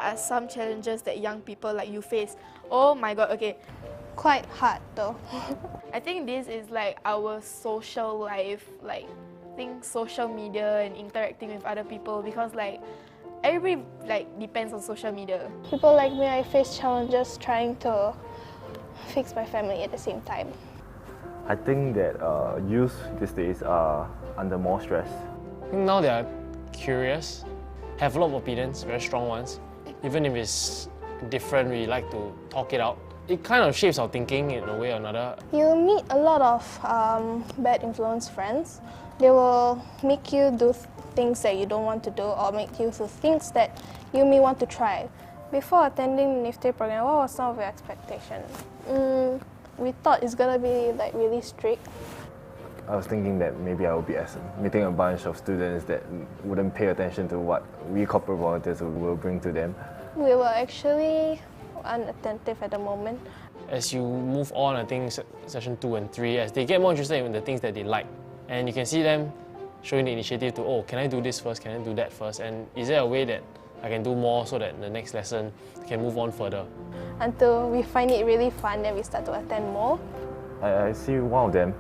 are some challenges that young people like you face? Oh my god, okay. Quite hard though. I think this is like our social life, like I think social media and interacting with other people, because like everybody like depends on social media. People like me, I face challenges trying to fix my family at the same time. I think that youth these days are under more stress. I think now they are curious, have a lot of opinions, very strong ones. Even if it's different, we like to talk it out. It kind of shapes our thinking in a way or another. You meet a lot of bad influence friends. They will make you do things that you don't want to do, or make you do things that you may want to try. Before attending the NYEC program, what was some of your expectations? We thought it's gonna be like really strict. I was thinking that maybe I would be meeting a bunch of students that wouldn't pay attention to what we corporate volunteers will bring to them. We were actually unattentive at the moment. As you move on, I think session 2 and 3, as they get more interested in the things that they like, and you can see them showing the initiative to, oh, can I do this first, can I do that first, and is there a way that I can do more so that the next lesson can move on further? Until we find it really fun, then we start to attend more. I see one of them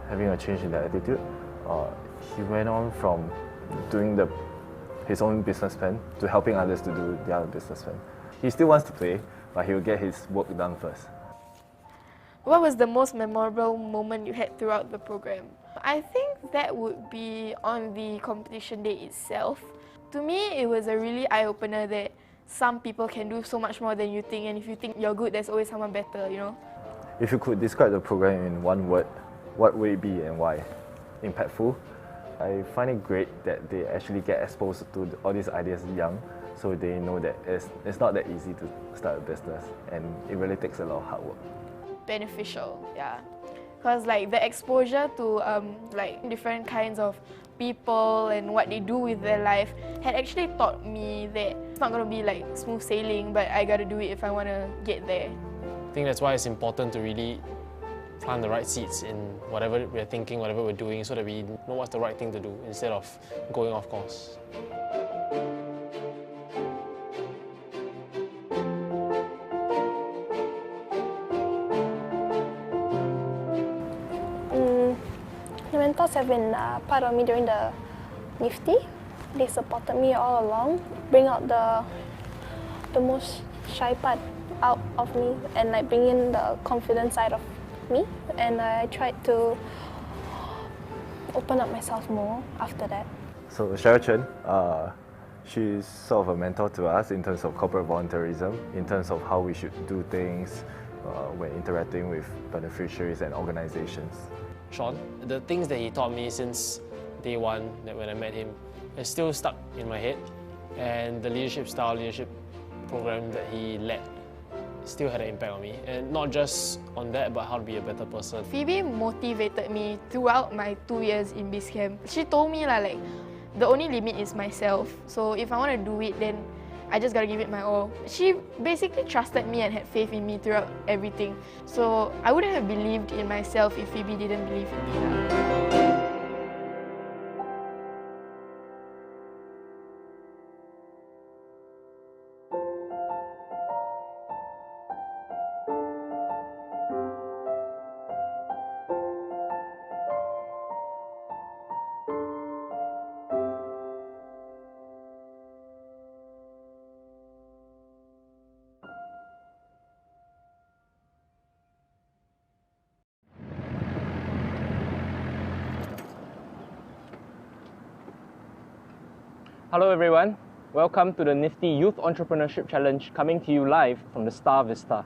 having a change in their attitude. He went on from doing his own business plan to helping others to do their business plan. He still wants to play, but he will get his work done first. What was the most memorable moment you had throughout the program? I think that would be on the competition day itself. To me, it was a really eye-opener that some people can do so much more than you think, and if you think you're good, there's always someone better, you know? If you could describe the program in one word, what would it be and why? Impactful. I find it great that they actually get exposed to all these ideas young, so they know that it's not that easy to start a business, and it really takes a lot of hard work. Beneficial, yeah. Because like the exposure to like different kinds of people and what they do with their life had actually taught me that it's not going to be like smooth sailing, but I got to do it if I want to get there. I think that's why it's important to really plant the right seeds in whatever we're thinking, whatever we're doing, so that we know what's the right thing to do instead of going off course. The mentors have been part of me during the NYEC. They supported me all along, bring out the most shy part out of me, and like bring in the confident side of me. And I tried to open up myself more after that. So Cheryl Chen, she's sort of a mentor to us in terms of corporate volunteerism, in terms of how we should do things when interacting with beneficiaries and organizations. Sean, the things that he taught me since day one, that when I met him, is still stuck in my head. And the leadership style, leadership program that he led still had an impact on me. And not just on that, but how to be a better person. Phoebe motivated me throughout my 2 years in biz camp. She told me like the only limit is myself. So if I want to do it, then I just gotta give it my all. She basically trusted me and had faith in me throughout everything. So I wouldn't have believed in myself if Phoebe didn't believe in me. Hello everyone, welcome to the Nifty Youth Entrepreneurship Challenge, coming to you live from the Star Vista.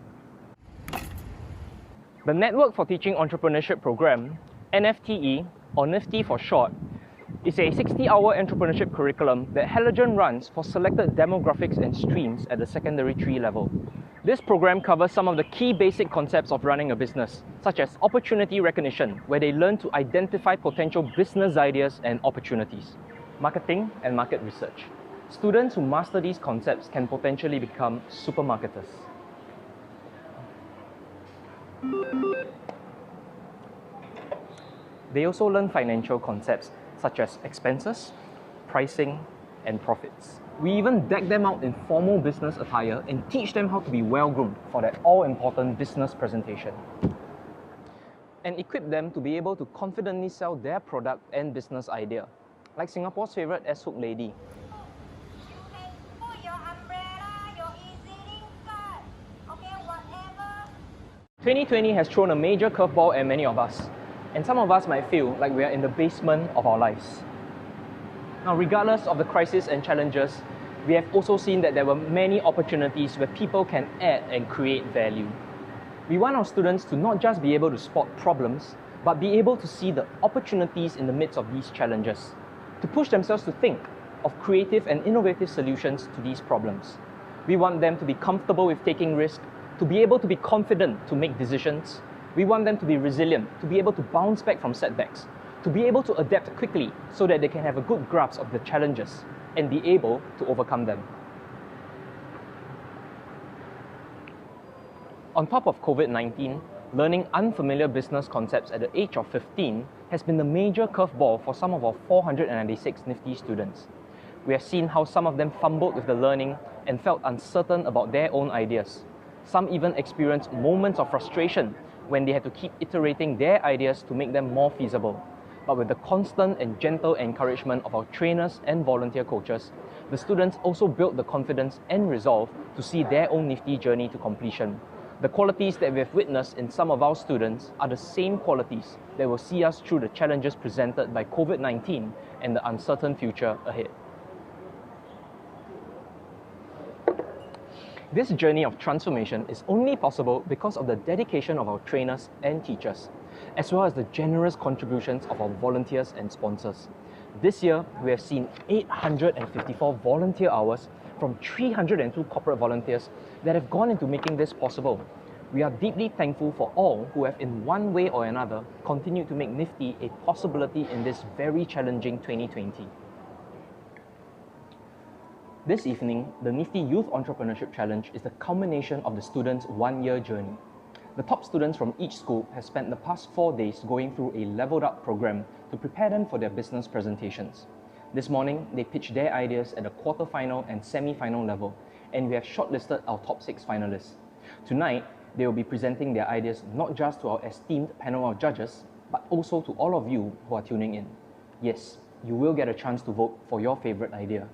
The Network for Teaching Entrepreneurship program, NFTE, or NIFTY for short, is a 60-hour entrepreneurship curriculum that Halogen runs for selected demographics and streams at the secondary 3 level. This program covers some of the key basic concepts of running a business, such as opportunity recognition, where they learn to identify potential business ideas and opportunities, marketing and market research. Students who master these concepts can potentially become supermarketers. They also learn financial concepts such as expenses, pricing, and profits. We even deck them out in formal business attire and teach them how to be well-groomed for that all-important business presentation. And equip them to be able to confidently sell their product and business idea, like Singapore's favourite S-Hook lady. 2020 has thrown a major curveball at many of us, and some of us might feel like we are in the basement of our lives. Now, regardless of the crisis and challenges, we have also seen that there were many opportunities where people can add and create value. We want our students to not just be able to spot problems, but be able to see the opportunities in the midst of these challenges, to push themselves to think of creative and innovative solutions to these problems. We want them to be comfortable with taking risks, to be able to be confident to make decisions. We want them to be resilient, to be able to bounce back from setbacks, to be able to adapt quickly so that they can have a good grasp of the challenges and be able to overcome them. On top of COVID-19, learning unfamiliar business concepts at the age of 15 has been the major curveball for some of our 496 NIFTY students. We have seen how some of them fumbled with the learning and felt uncertain about their own ideas. Some even experienced moments of frustration when they had to keep iterating their ideas to make them more feasible. But with the constant and gentle encouragement of our trainers and volunteer coaches, the students also built the confidence and resolve to see their own NIFTY journey to completion. The qualities that we have witnessed in some of our students are the same qualities that will see us through the challenges presented by COVID-19 and the uncertain future ahead. This journey of transformation is only possible because of the dedication of our trainers and teachers, as well as the generous contributions of our volunteers and sponsors. This year, we have seen 854 volunteer hours from 302 corporate volunteers that have gone into making this possible. We are deeply thankful for all who have in one way or another continued to make NIFTY a possibility in this very challenging 2020. This evening, the NIFTY Youth Entrepreneurship Challenge is the culmination of the students' one-year journey. The top students from each school have spent the past 4 days going through a leveled-up program to prepare them for their business presentations. This morning, they pitched their ideas at the quarter-final and semi-final level, and we have shortlisted our top 6 finalists. Tonight, they will be presenting their ideas not just to our esteemed panel of judges, but also to all of you who are tuning in. Yes, you will get a chance to vote for your favorite idea.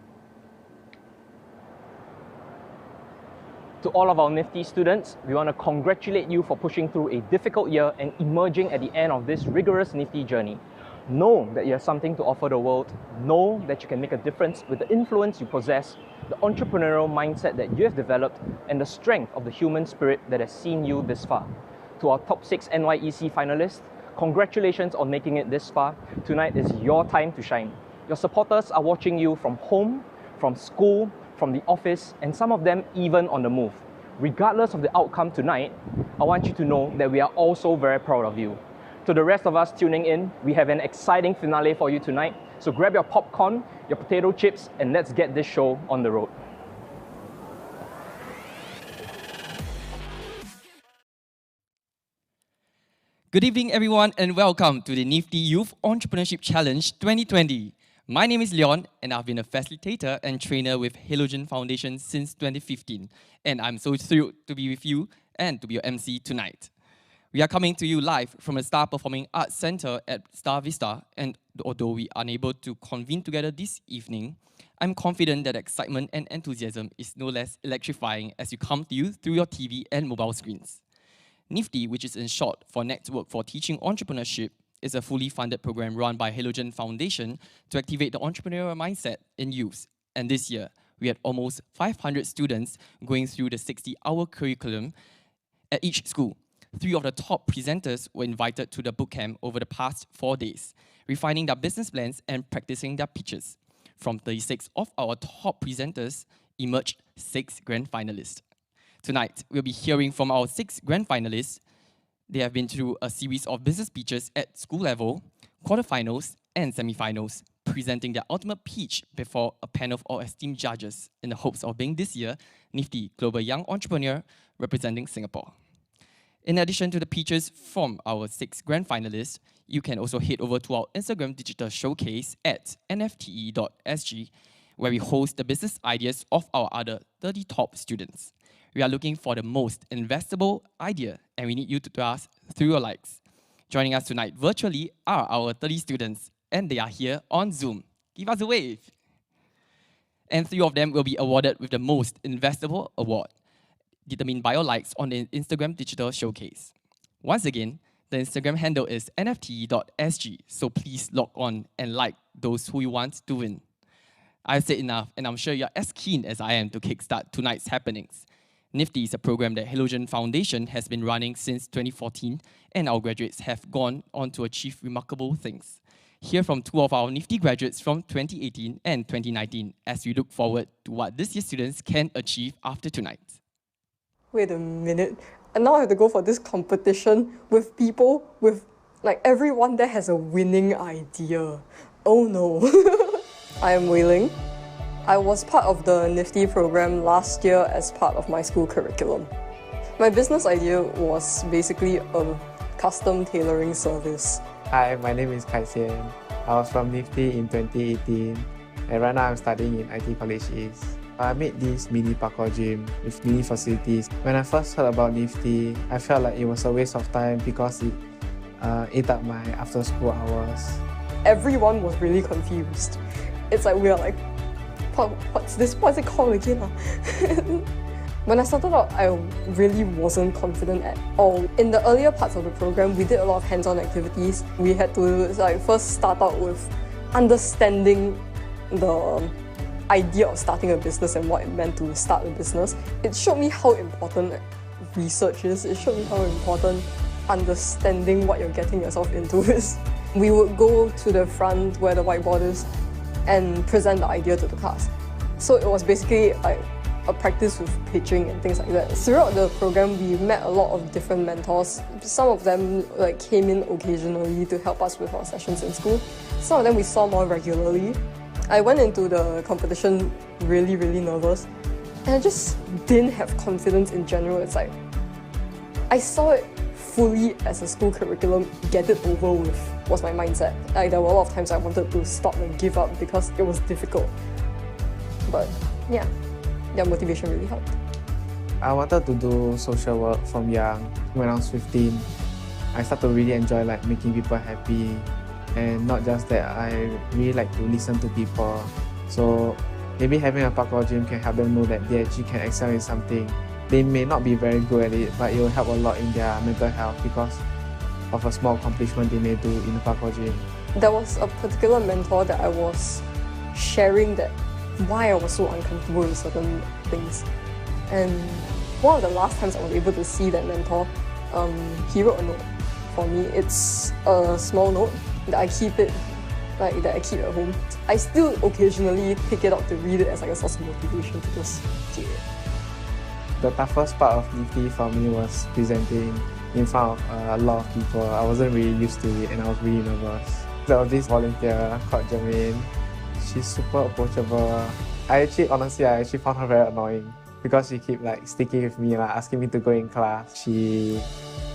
To all of our NIFTY students, we want to congratulate you for pushing through a difficult year and emerging at the end of this rigorous NIFTY journey. Know that you have something to offer the world. Know that you can make a difference with the influence you possess, the entrepreneurial mindset that you have developed, and the strength of the human spirit that has seen you this far. To our top 6 NYEC finalists, congratulations on making it this far. Tonight is your time to shine. Your supporters are watching you from home, from school, from the office, and some of them even on the move. Regardless of the outcome tonight, I want you to know that we are also very proud of you. To the rest of us tuning in, we have an exciting finale for you tonight. So grab your popcorn, your potato chips, and let's get this show on the road. Good evening, everyone, and welcome to the NIFTY Youth Entrepreneurship Challenge 2020. My name is Leon, and I've been a facilitator and trainer with Halogen Foundation since 2015. And I'm so thrilled to be with you and to be your MC tonight. We are coming to you live from the Star Performing Arts Centre at Star Vista, and although we are unable to convene together this evening, I'm confident that excitement and enthusiasm is no less electrifying as we come to you through your TV and mobile screens. NIFTY, which is in short for Network for Teaching Entrepreneurship, is a fully funded program run by Halogen Foundation to activate the entrepreneurial mindset in youth. And this year, we had almost 500 students going through the 60-hour curriculum at each school. 3 of the top presenters were invited to the bootcamp over the past 4 days, refining their business plans and practicing their pitches. From 36 of our top presenters emerged 6 grand finalists. Tonight, we'll be hearing from our 6 grand finalists. They have been through a series of business pitches at school level, quarterfinals, and semifinals, presenting their ultimate pitch before a panel of all esteemed judges in the hopes of being this year NIFTY Global Young Entrepreneur representing Singapore. In addition to the pitches from our 6 grand finalists, you can also head over to our Instagram digital showcase at nfte.sg, where we host the business ideas of our other 30 top students. We are looking for the most investable idea, and we need you to tell us through your likes. Joining us tonight virtually are our 30 students, and they are here on Zoom. Give us a wave. And 3 of them will be awarded with the Most Investable Award, determined by your likes on the Instagram Digital Showcase. Once again, the Instagram handle is nft.sg, so please log on and like those who you want to win. I've said enough, and I'm sure you're as keen as I am to kickstart tonight's happenings. Nifty is a program that Halogen Foundation has been running since 2014, and our graduates have gone on to achieve remarkable things. Hear from 2 of our Nifty graduates from 2018 and 2019 as we look forward to what this year's students can achieve after tonight. Wait a minute, and now I have to go for this competition with people with, like, everyone there has a winning idea. Oh no. I am Wei Ling. I was part of the Nifty program last year as part of my school curriculum. My business idea was basically a custom tailoring service. Hi, my name is Kai Sian. I was from Nifty in 2018, and right now I'm studying in IT College East. I made this mini parkour gym with mini facilities. When I first heard about Nifty, I felt like it was a waste of time because it ate up my after school hours. Everyone was really confused. It's like, we are like, what's this? What's it called again? When I started out, I really wasn't confident at all. In the earlier parts of the program, we did a lot of hands-on activities. We had to first start out with understanding the idea of starting a business and what it meant to start a business. It showed me how important research is. It showed me how important understanding what you're getting yourself into is. We would go to the front where the whiteboard is and present the idea to the class. So it was basically like a practice with pitching and things like that. Throughout the program, we met a lot of different mentors. Some of them came in occasionally to help us with our sessions in school. Some of them we saw more regularly. I went into the competition really, really nervous, and I just didn't have confidence in general. It's like, I saw it fully as a school curriculum, get it over with, was my mindset. There were a lot of times I wanted to stop and give up because it was difficult. But yeah, their motivation really helped. I wanted to do social work from young. When I was 15, I started to really enjoy making people happy. And not just that, I really like to listen to people. So maybe having a parkour gym can help them know that they actually can excel in something. They may not be very good at it, but it will help a lot in their mental health because of a small accomplishment they may do in the parkour gym. There was a particular mentor that I was sharing that why I was so uncomfortable with certain things. And one of the last times I was able to see that mentor, he wrote a note for me. It's a small note that I keep at home. I still occasionally pick it up to read it as a source of motivation to just do it. The toughest part of Nifty for me was presenting in front of a lot of people. I wasn't really used to it and I was really nervous. There was this volunteer called Jermaine. She's super approachable. I actually found her very annoying because she kept sticking with me, asking me to go in class. She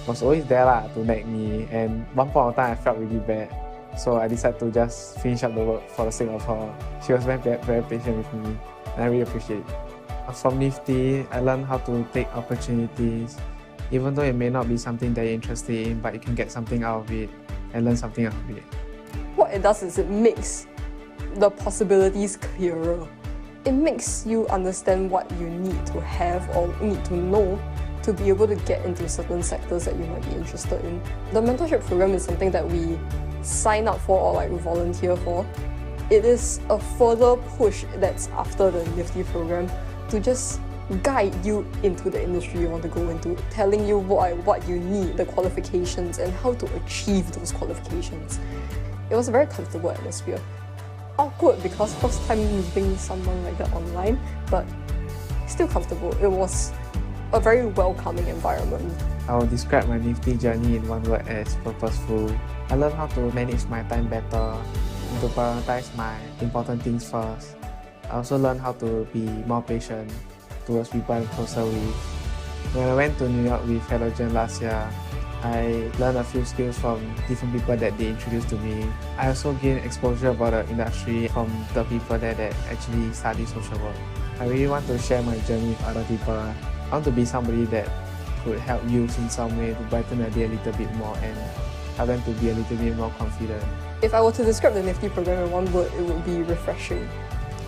was always there to nag me, and one point of time I felt really bad. So I decided to just finish up the work for the sake of her. She was very, very patient with me, and I really appreciate it. From Nifty, I learned how to take opportunities, even though it may not be something that you're interested in, but you can get something out of it and learn something out of it. What it does is it makes the possibilities clearer. It makes you understand what you need to have or need to know to be able to get into certain sectors that you might be interested in. The mentorship program is something that we sign up for or volunteer for. It is a further push that's after the Nifty program to just guide you into the industry you want to go into, telling you what you need, the qualifications, and how to achieve those qualifications. It was a very comfortable atmosphere. Awkward because first time meeting someone like that online, but still comfortable. It was a very welcoming environment. I would describe my Nifty journey in one word as purposeful. I learned how to manage my time better, to prioritize my important things first. I also learned how to be more patient towards people I'm closer with. When I went to New York with Halogen last year, I learned a few skills from different people that they introduced to me. I also gained exposure about the industry from the people that actually study social work. I really want to share my journey with other people. I want to be somebody that could help youth in some way to brighten their day a little bit more and help them to be a little bit more confident. If I were to describe the NIFTY program in one word, it would be refreshing.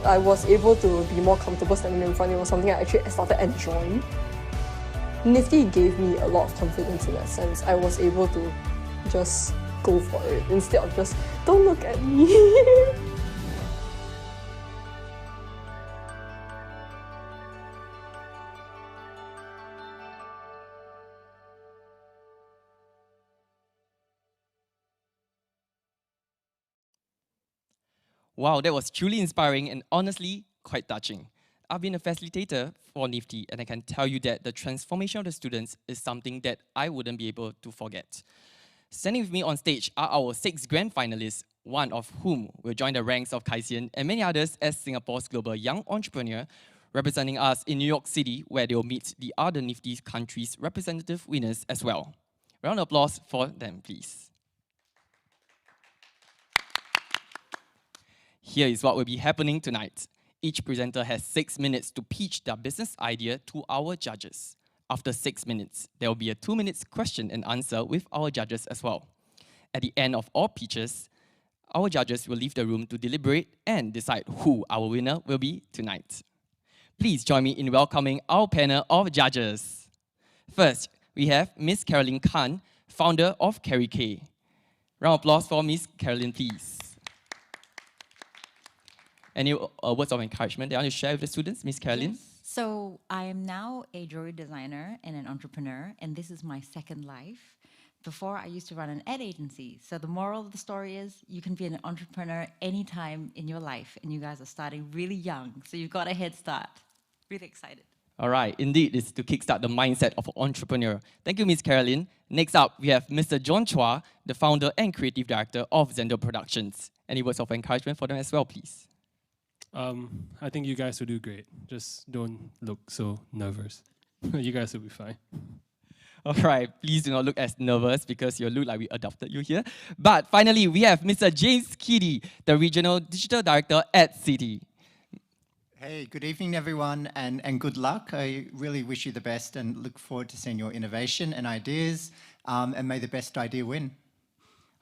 I was able to be more comfortable standing in front. It was something I actually started enjoying. NIFTY gave me a lot of confidence in that sense. I was able to just go for it instead of just, don't look at me. Wow, that was truly inspiring and honestly quite touching. I've been a facilitator for NIFTY and I can tell you that the transformation of the students is something that I wouldn't be able to forget. Standing with me on stage are our 6 grand finalists, one of whom will join the ranks of Kaisian and many others as Singapore's global young entrepreneur, representing us in New York City, where they will meet the other NIFTY countries' representative winners as well. Round of applause for them, please. Here is what will be happening tonight. Each presenter has 6 minutes to pitch their business idea to our judges. After 6 minutes, there will be a 2 minutes question and answer with our judges as well. At the end of all pitches, our judges will leave the room to deliberate and decide who our winner will be tonight. Please join me in welcoming our panel of judges. First, we have Miss Caroline Khan, founder of Carrie K. Round of applause for Miss Caroline, please. Any words of encouragement they want to share with the students, Miss Caroline? Yes. So I am now a jewelry designer and an entrepreneur, and this is my second life. Before, I used to run an ad agency. So the moral of the story is you can be an entrepreneur anytime in your life, and you guys are starting really young, so you've got a head start. Really excited. All right, indeed, it's to kickstart the mindset of an entrepreneur. Thank you, Miss Caroline. Next up, we have Mr. John Chua, the founder and creative director of Zendo Productions. Any words of encouragement for them as well, please? I think you guys will do great. Just don't look so nervous. You guys will be fine. All right, please do not look as nervous because you look like we adopted you here. But finally, we have Mr. James Kiddy, the regional digital director at Citi. Hey, good evening, everyone, and good luck. I really wish you the best and look forward to seeing your innovation and ideas, and may the best idea win.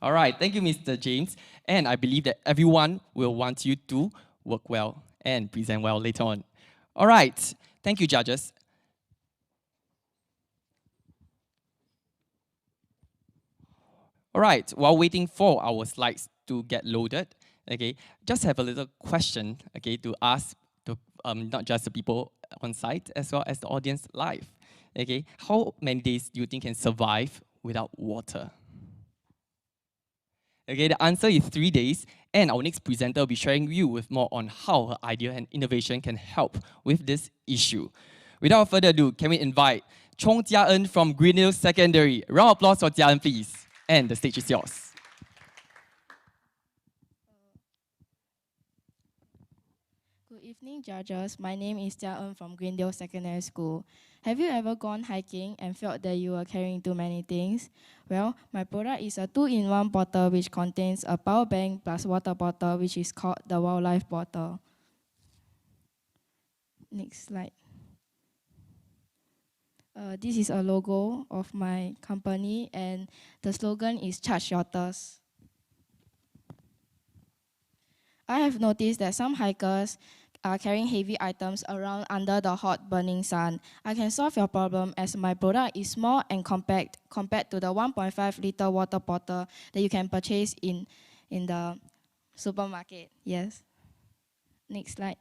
All right, thank you, Mr. James. And I believe that everyone will want you to work well and present well later on. All right, thank you, judges. All right, while waiting for our slides to get loaded, okay, just have a little question, okay, to ask to, not just the people on site as well as the audience live. Okay, how many days do you think can survive without water? Okay, the answer is 3 days, and our next presenter will be sharing you with more on how her idea and innovation can help with this issue. Without further ado, can we invite Chong Jia En from Greendale Secondary. Round of applause for Jia En, please. And the stage is yours. Good evening, judges. My name is Jia En from Greendale Secondary School. Have you ever gone hiking and felt that you were carrying too many things? Well, my product is a 2-in-1 bottle which contains a power bank plus water bottle, which is called the Wildlife Bottle. Next slide. This is a logo of my company, and the slogan is Charge Your Thirst. I have noticed that some hikers are carrying heavy items around under the hot burning sun. I can solve your problem as my product is small and compact compared to the 1.5-liter water bottle that you can purchase in the supermarket. Yes. Next slide.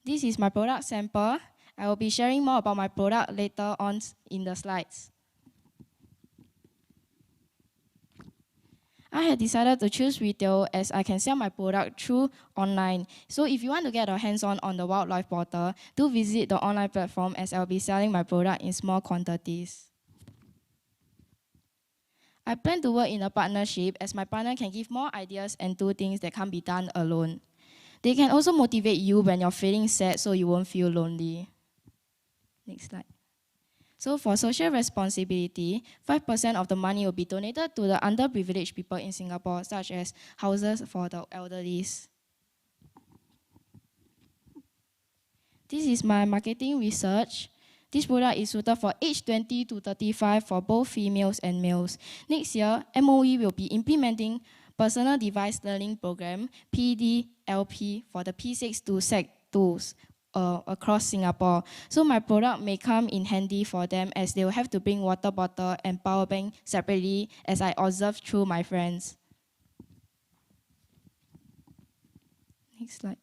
This is my product sample. I will be sharing more about my product later on in the slides. I had decided to choose retail as I can sell my product through online. So if you want to get a hands-on on the Wildlife Bottle, do visit the online platform as I'll be selling my product in small quantities. I plan to work in a partnership as my partner can give more ideas and do things that can't be done alone. They can also motivate you when you're feeling sad so you won't feel lonely. Next slide. So for social responsibility, 5% of the money will be donated to the underprivileged people in Singapore, such as houses for the elderly. This is my marketing research. This product is suited for age 20 to 35 for both females and males. Next year, MOE will be implementing Personal Device Learning Program, PDLP, for the P6 to SEC2s across Singapore. So my product may come in handy for them as they will have to bring water bottle and power bank separately, as I observed through my friends. Next slide.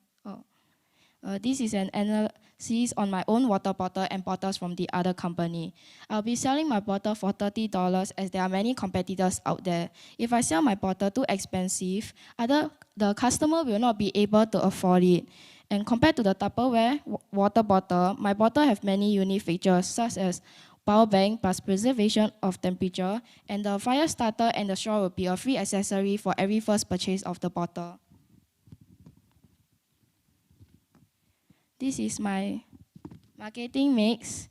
This is an analysis on my own water bottle and bottles from the other company. I'll be selling my bottle for $30 as there are many competitors out there. If I sell my bottle too expensive, the customer will not be able to afford it. And compared to the Tupperware water bottle, my bottle have many unique features such as power bank plus preservation of temperature, and the fire starter and the straw will be a free accessory for every first purchase of the bottle. This is my marketing mix.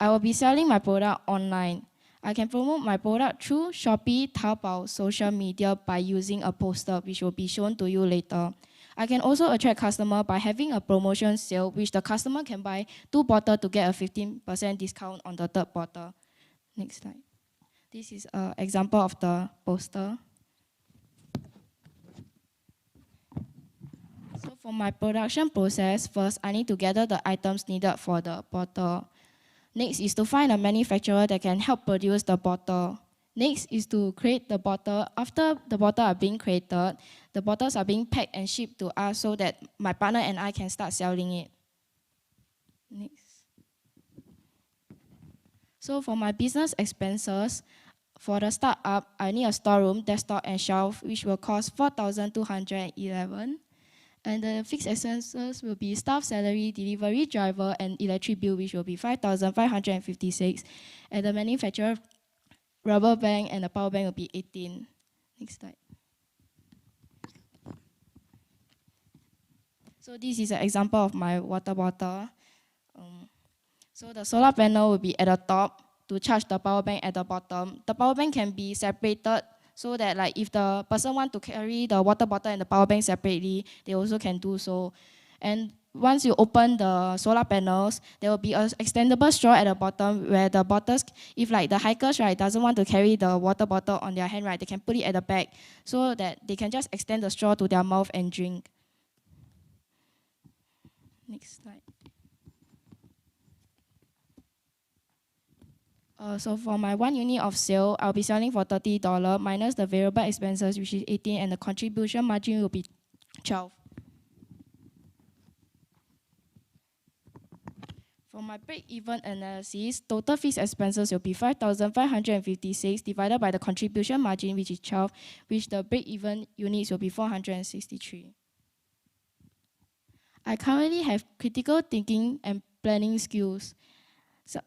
I will be selling my product online. I can promote my product through Shopee, Taobao, social media by using a poster which will be shown to you later. I can also attract customers by having a promotion sale which the customer can buy 2 bottles to get a 15% discount on the 3rd bottle. Next slide. This is an example of the poster. So for my production process, first I need to gather the items needed for the bottle. Next is to find a manufacturer that can help produce the bottle. Next is to create the bottle. After the bottles are being created, the bottles are being packed and shipped to us so that my partner and I can start selling it. Next. So for my business expenses, for the startup, I need a storeroom, desktop, and shelf, which will cost $4,211. And the fixed expenses will be staff salary, delivery driver, and electric bill, which will be $5,556. And the manufacturer rubber bank and the power bank will be 18. Next slide. So this is an example of my water bottle. So the solar panel will be at the top to charge the power bank at the bottom. The power bank can be separated so that like if the person want to carry the water bottle and the power bank separately, they also can do so. And once you open the solar panels, there will be an extendable straw at the bottom where the bottles, if like the hikers right doesn't want to carry the water bottle on their hand, right, they can put it at the back so that they can just extend the straw to their mouth and drink. Next slide. So for my 1 unit of sale, I'll be selling for $30 minus the variable expenses, which is 18, and the contribution margin will be 12. For my break-even analysis, total fixed expenses will be 5,556 divided by the contribution margin, which is 12, which the break-even units will be 463. I currently have critical thinking and planning skills. So,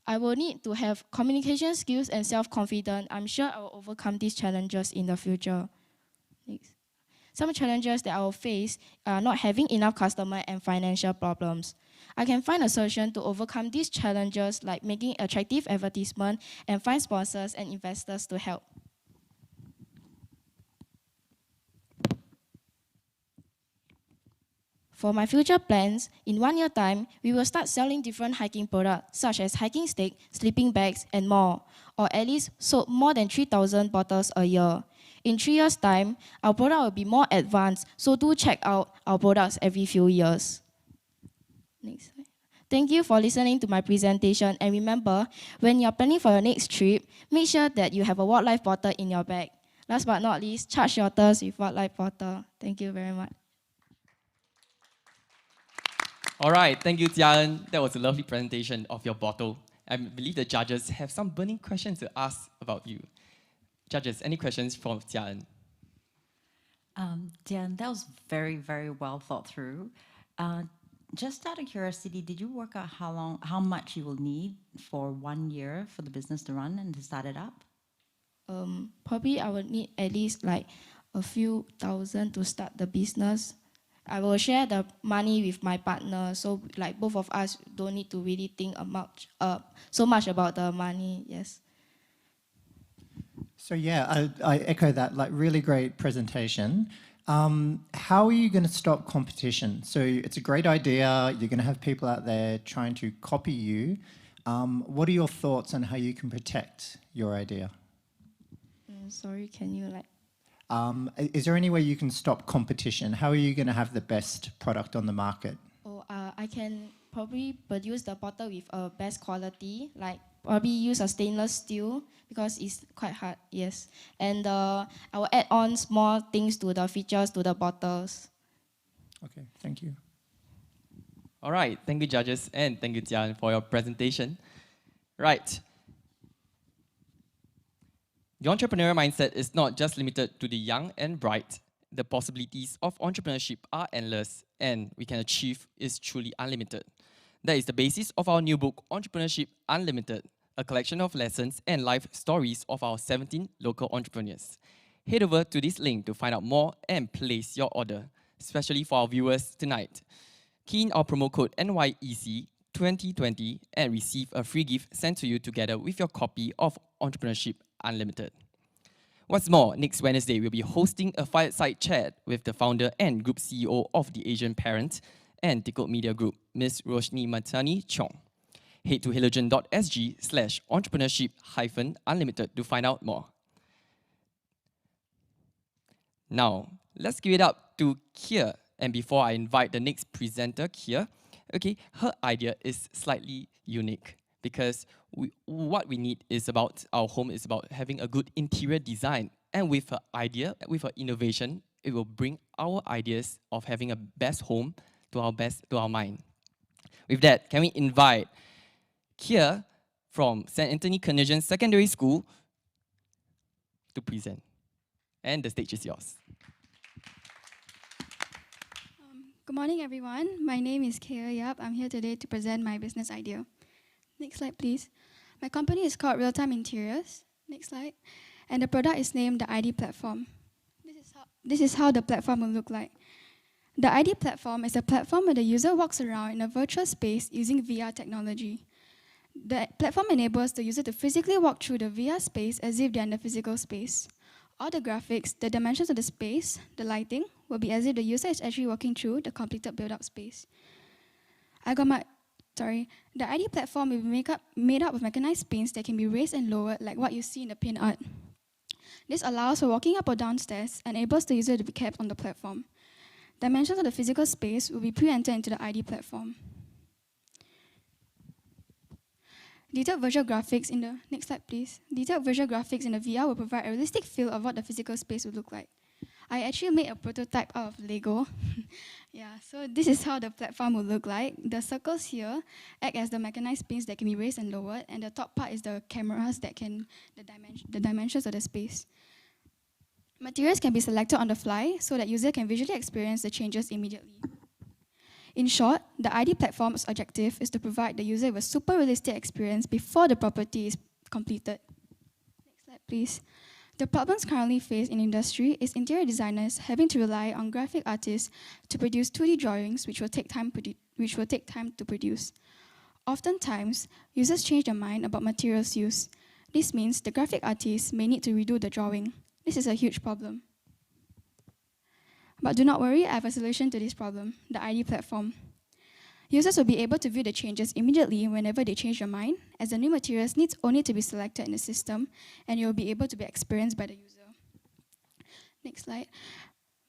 I will need to have communication skills and self-confidence. I'm sure I will overcome these challenges in the future. Next. Some challenges that I will face are not having enough customer and financial problems. I can find a solution to overcome these challenges like making attractive advertisement and find sponsors and investors to help. For my future plans, in 1 year time, we will start selling different hiking products such as hiking stick, sleeping bags, and more, or at least sold more than 3,000 bottles a year. In 3 years' time, our product will be more advanced, so do check out our products every few years. Next slide. Thank you for listening to my presentation, and remember, when you're planning for your next trip, make sure that you have a wildlife bottle in your bag. Last but not least, charge your thirst with wildlife bottle. Thank you very much. All right, thank you, Jian. That was a lovely presentation of your bottle. I believe the judges have some burning questions to ask about you. Judges, any questions from Jian? Jian, that was very, very well thought through. Just out of curiosity, did you work out how much you will need for 1 year for the business to run and to start it up? Probably I would need at least like a few thousand to start the business. I will share the money with my partner, so like both of us don't need to really think so much about the money. Yes. So yeah, I echo that, like really great presentation. How are you going to stop competition? So it's a great idea. You're going to have people out there trying to copy you. What are your thoughts on how you can protect your idea? Sorry, can you like... Is there any way you can stop competition? How are you going to have the best product on the market? Oh, I can probably produce the bottle with a best quality, like probably use a stainless steel because it's quite hard, yes. And I will add on small things to the features to the bottles. Okay, thank you. All right, thank you judges and thank you Tian for your presentation. Right. The entrepreneurial mindset is not just limited to the young and bright. The possibilities of entrepreneurship are endless and we can achieve is truly unlimited. That is the basis of our new book, Entrepreneurship Unlimited, a collection of lessons and life stories of our 17 local entrepreneurs. Head over to this link to find out more and place your order, especially for our viewers tonight. Key in our promo code NYEC 2020 and receive a free gift sent to you together with your copy of Entrepreneurship Unlimited. What's more, next Wednesday, we'll be hosting a fireside chat with the founder and group CEO of the Asian Parent and Tickled Media Group, Ms. Roshni Matani Chong. Head to halogen.sg/entrepreneurship-unlimited to find out more. Now, let's give it up to Kia. And before I invite the next presenter, Kia, okay, her idea is slightly unique because what we need is about our home is about having a good interior design. And with her idea, with her innovation, it will bring our ideas of having a best home to our mind. With that, can we invite Kia from St. Anthony Canadian Secondary School to present. And the stage is yours. Good morning, everyone. My name is Kaya Yap. I'm here today to present my business idea. Next slide, please. My company is called Real Time Interiors. Next slide. And the product is named the ID Platform. This is how the platform will look like. The ID Platform is a platform where the user walks around in a virtual space using VR technology. The platform enables the user to physically walk through the VR space as if they're in the physical space. All the graphics, the dimensions of the space, the lighting, will be as if the user is actually walking through the completed build-up space. The ID Platform will be made up of mechanized pins that can be raised and lowered like what you see in the pin art. This allows for walking up or down stairs and enables the user to be kept on the platform. Dimensions of the physical space will be pre-entered into the ID Platform. Detailed visual graphics in the next slide, please. Detailed visual graphics in the VR will provide a realistic feel of what the physical space will look like. I actually made a prototype out of Lego. Yeah, so this is how the platform will look like. The circles here act as the mechanized pins that can be raised and lowered, and the top part is the cameras that can the dimensions of the space. Materials can be selected on the fly so that user can visually experience the changes immediately. In short, the ID Platform's objective is to provide the user with a super realistic experience before the property is completed. Next slide, please. The problems currently faced in industry is interior designers having to rely on graphic artists to produce 2D drawings which will take time to produce. Oftentimes, users change their mind about materials used. This means the graphic artists may need to redo the drawing. This is a huge problem. But do not worry, I have a solution to this problem, the ID Platform. Users will be able to view the changes immediately whenever they change their mind, as the new materials needs only to be selected in the system, and it will be able to be experienced by the user. Next slide.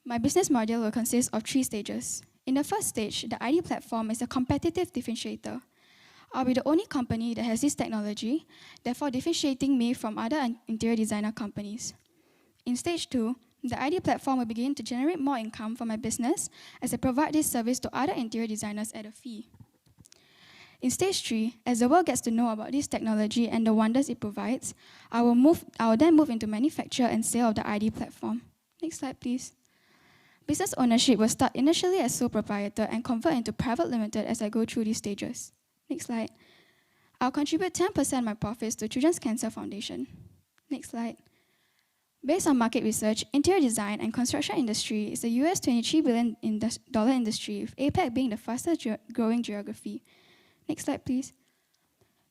My business model will consist of 3 stages. In the first stage, the ID Platform is a competitive differentiator. I'll be the only company that has this technology, therefore differentiating me from other interior designer companies. In stage 2, the ID Platform will begin to generate more income for my business as I provide this service to other interior designers at a fee. In stage 3, as the world gets to know about this technology and the wonders it provides, I will then move into manufacture and sale of the ID Platform. Next slide, please. Business ownership will start initially as sole proprietor and convert into private limited as I go through these stages. Next slide. I'll contribute 10% of my profits to Children's Cancer Foundation. Next slide. Based on market research, interior design and construction industry is a US $23 billion industry, with APAC being the fastest growing geography. Next slide, please.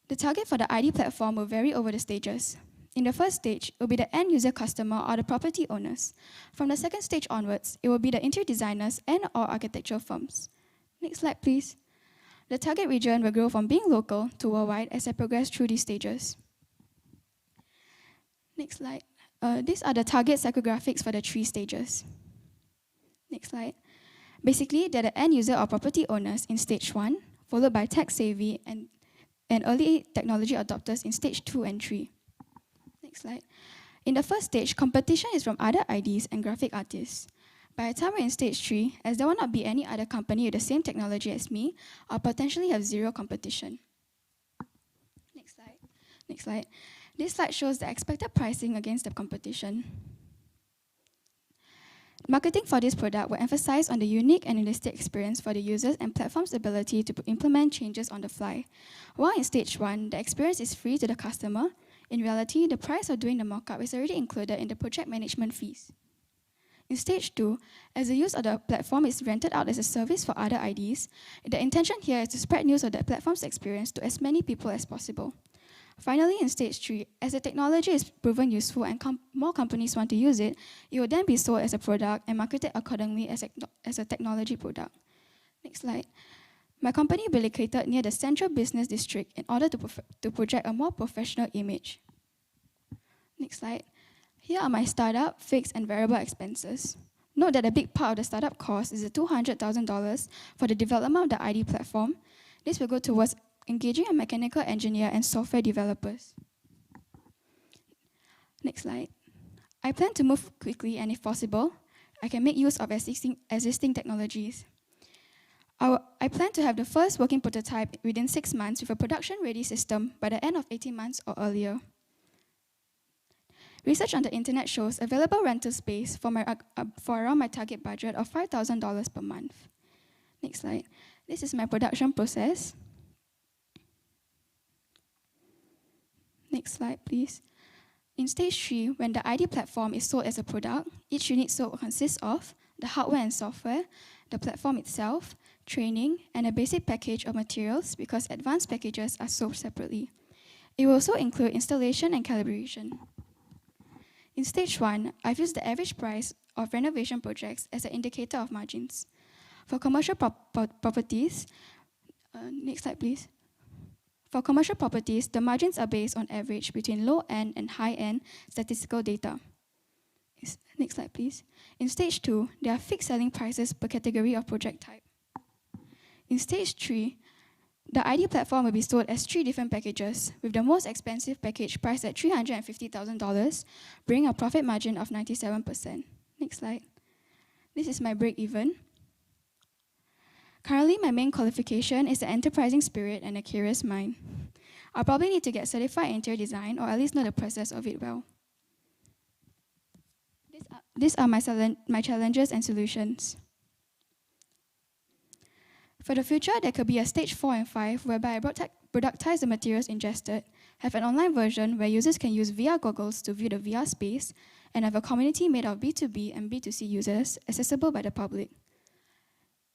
The target for the ID platform will vary over the stages. In the first stage, it will be the end user customer or the property owners. From the second stage onwards, it will be the interior designers and/or architectural firms. Next slide, please. The target region will grow from being local to worldwide as I progress through these stages. Next slide. These are the target psychographics for the 3 stages. Next slide. Basically, they're the end user or property owners in stage 1, followed by tech-savvy and early technology adopters in stage 2 and 3. Next slide. In the first stage, competition is from other IDs and graphic artists. By the time we're in stage 3, as there will not be any other company with the same technology as me, I'll potentially have 0 competition. Next slide. Next slide. This slide shows the expected pricing against the competition. Marketing for this product will emphasize on the unique and realistic experience for the users and platform's ability to implement changes on the fly. While in stage 1, the experience is free to the customer, in reality, the price of doing the mockup is already included in the project management fees. In stage 2, as the use of the platform is rented out as a service for other IDs, the intention here is to spread news of the platform's experience to as many people as possible. Finally, in stage 3, as the technology is proven useful and more companies want to use it, it will then be sold as a product and marketed accordingly as a technology product. Next slide. My company will be located near the central business district in order to project a more professional image. Next slide. Here are my startup, fixed, and variable expenses. Note that a big part of the startup cost is the $200,000 for the development of the ID platform. This will go towards engaging a mechanical engineer and software developers. Next slide. I plan to move quickly, and if possible, I can make use of existing technologies. I plan to have the first working prototype within 6 months with a production-ready system by the end of 18 months or earlier. Research on the internet shows available rental space for around my target budget of $5,000 per month. Next slide. This is my production process. Next slide, please. In stage 3, when the ID platform is sold as a product, each unit sold consists of the hardware and software, the platform itself, training, and a basic package of materials because advanced packages are sold separately. It will also include installation and calibration. In stage 1, I've used the average price of renovation projects as an indicator of margins. For commercial properties, next slide please. For commercial properties, the margins are based on average between low-end and high-end statistical data. Next slide please. In stage 2, there are fixed selling prices per category of project type. In stage 3, the ID platform will be sold as 3 different packages, with the most expensive package priced at $350,000, bringing a profit margin of 97%. Next slide. This is my break-even. Currently, my main qualification is an enterprising spirit and a curious mind. I'll probably need to get certified in interior design or at least know the process of it well. These are my challenges and solutions. For the future, there could be a stage 4 and 5 whereby I productize the materials ingested, have an online version where users can use VR goggles to view the VR space, and have a community made of B2B and B2C users accessible by the public.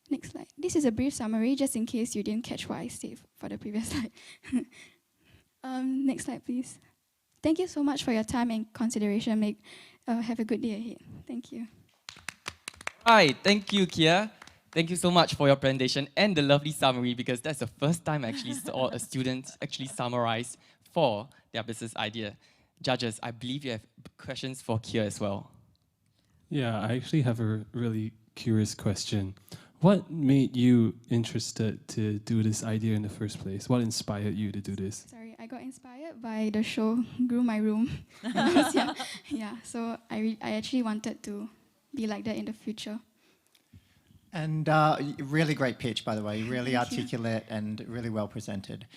Next slide. This is a brief summary just in case you didn't catch what I said for the previous slide. Next slide, please. Thank you so much for your time and consideration. Have a good day ahead. Thank you. Hi, thank you, Kia. Thank you so much for your presentation and the lovely summary, because that's the first time I actually saw a student actually summarize for their business idea. Judges, I believe you have questions for Kia as well. Yeah, I actually have a really curious question. What made you interested to do this idea in the first place? What inspired you to do this? Sorry, I got inspired by the show Grew My Room. Yeah, so I actually wanted to be like that in the future. And really great pitch, by the way, really articulate and really well presented.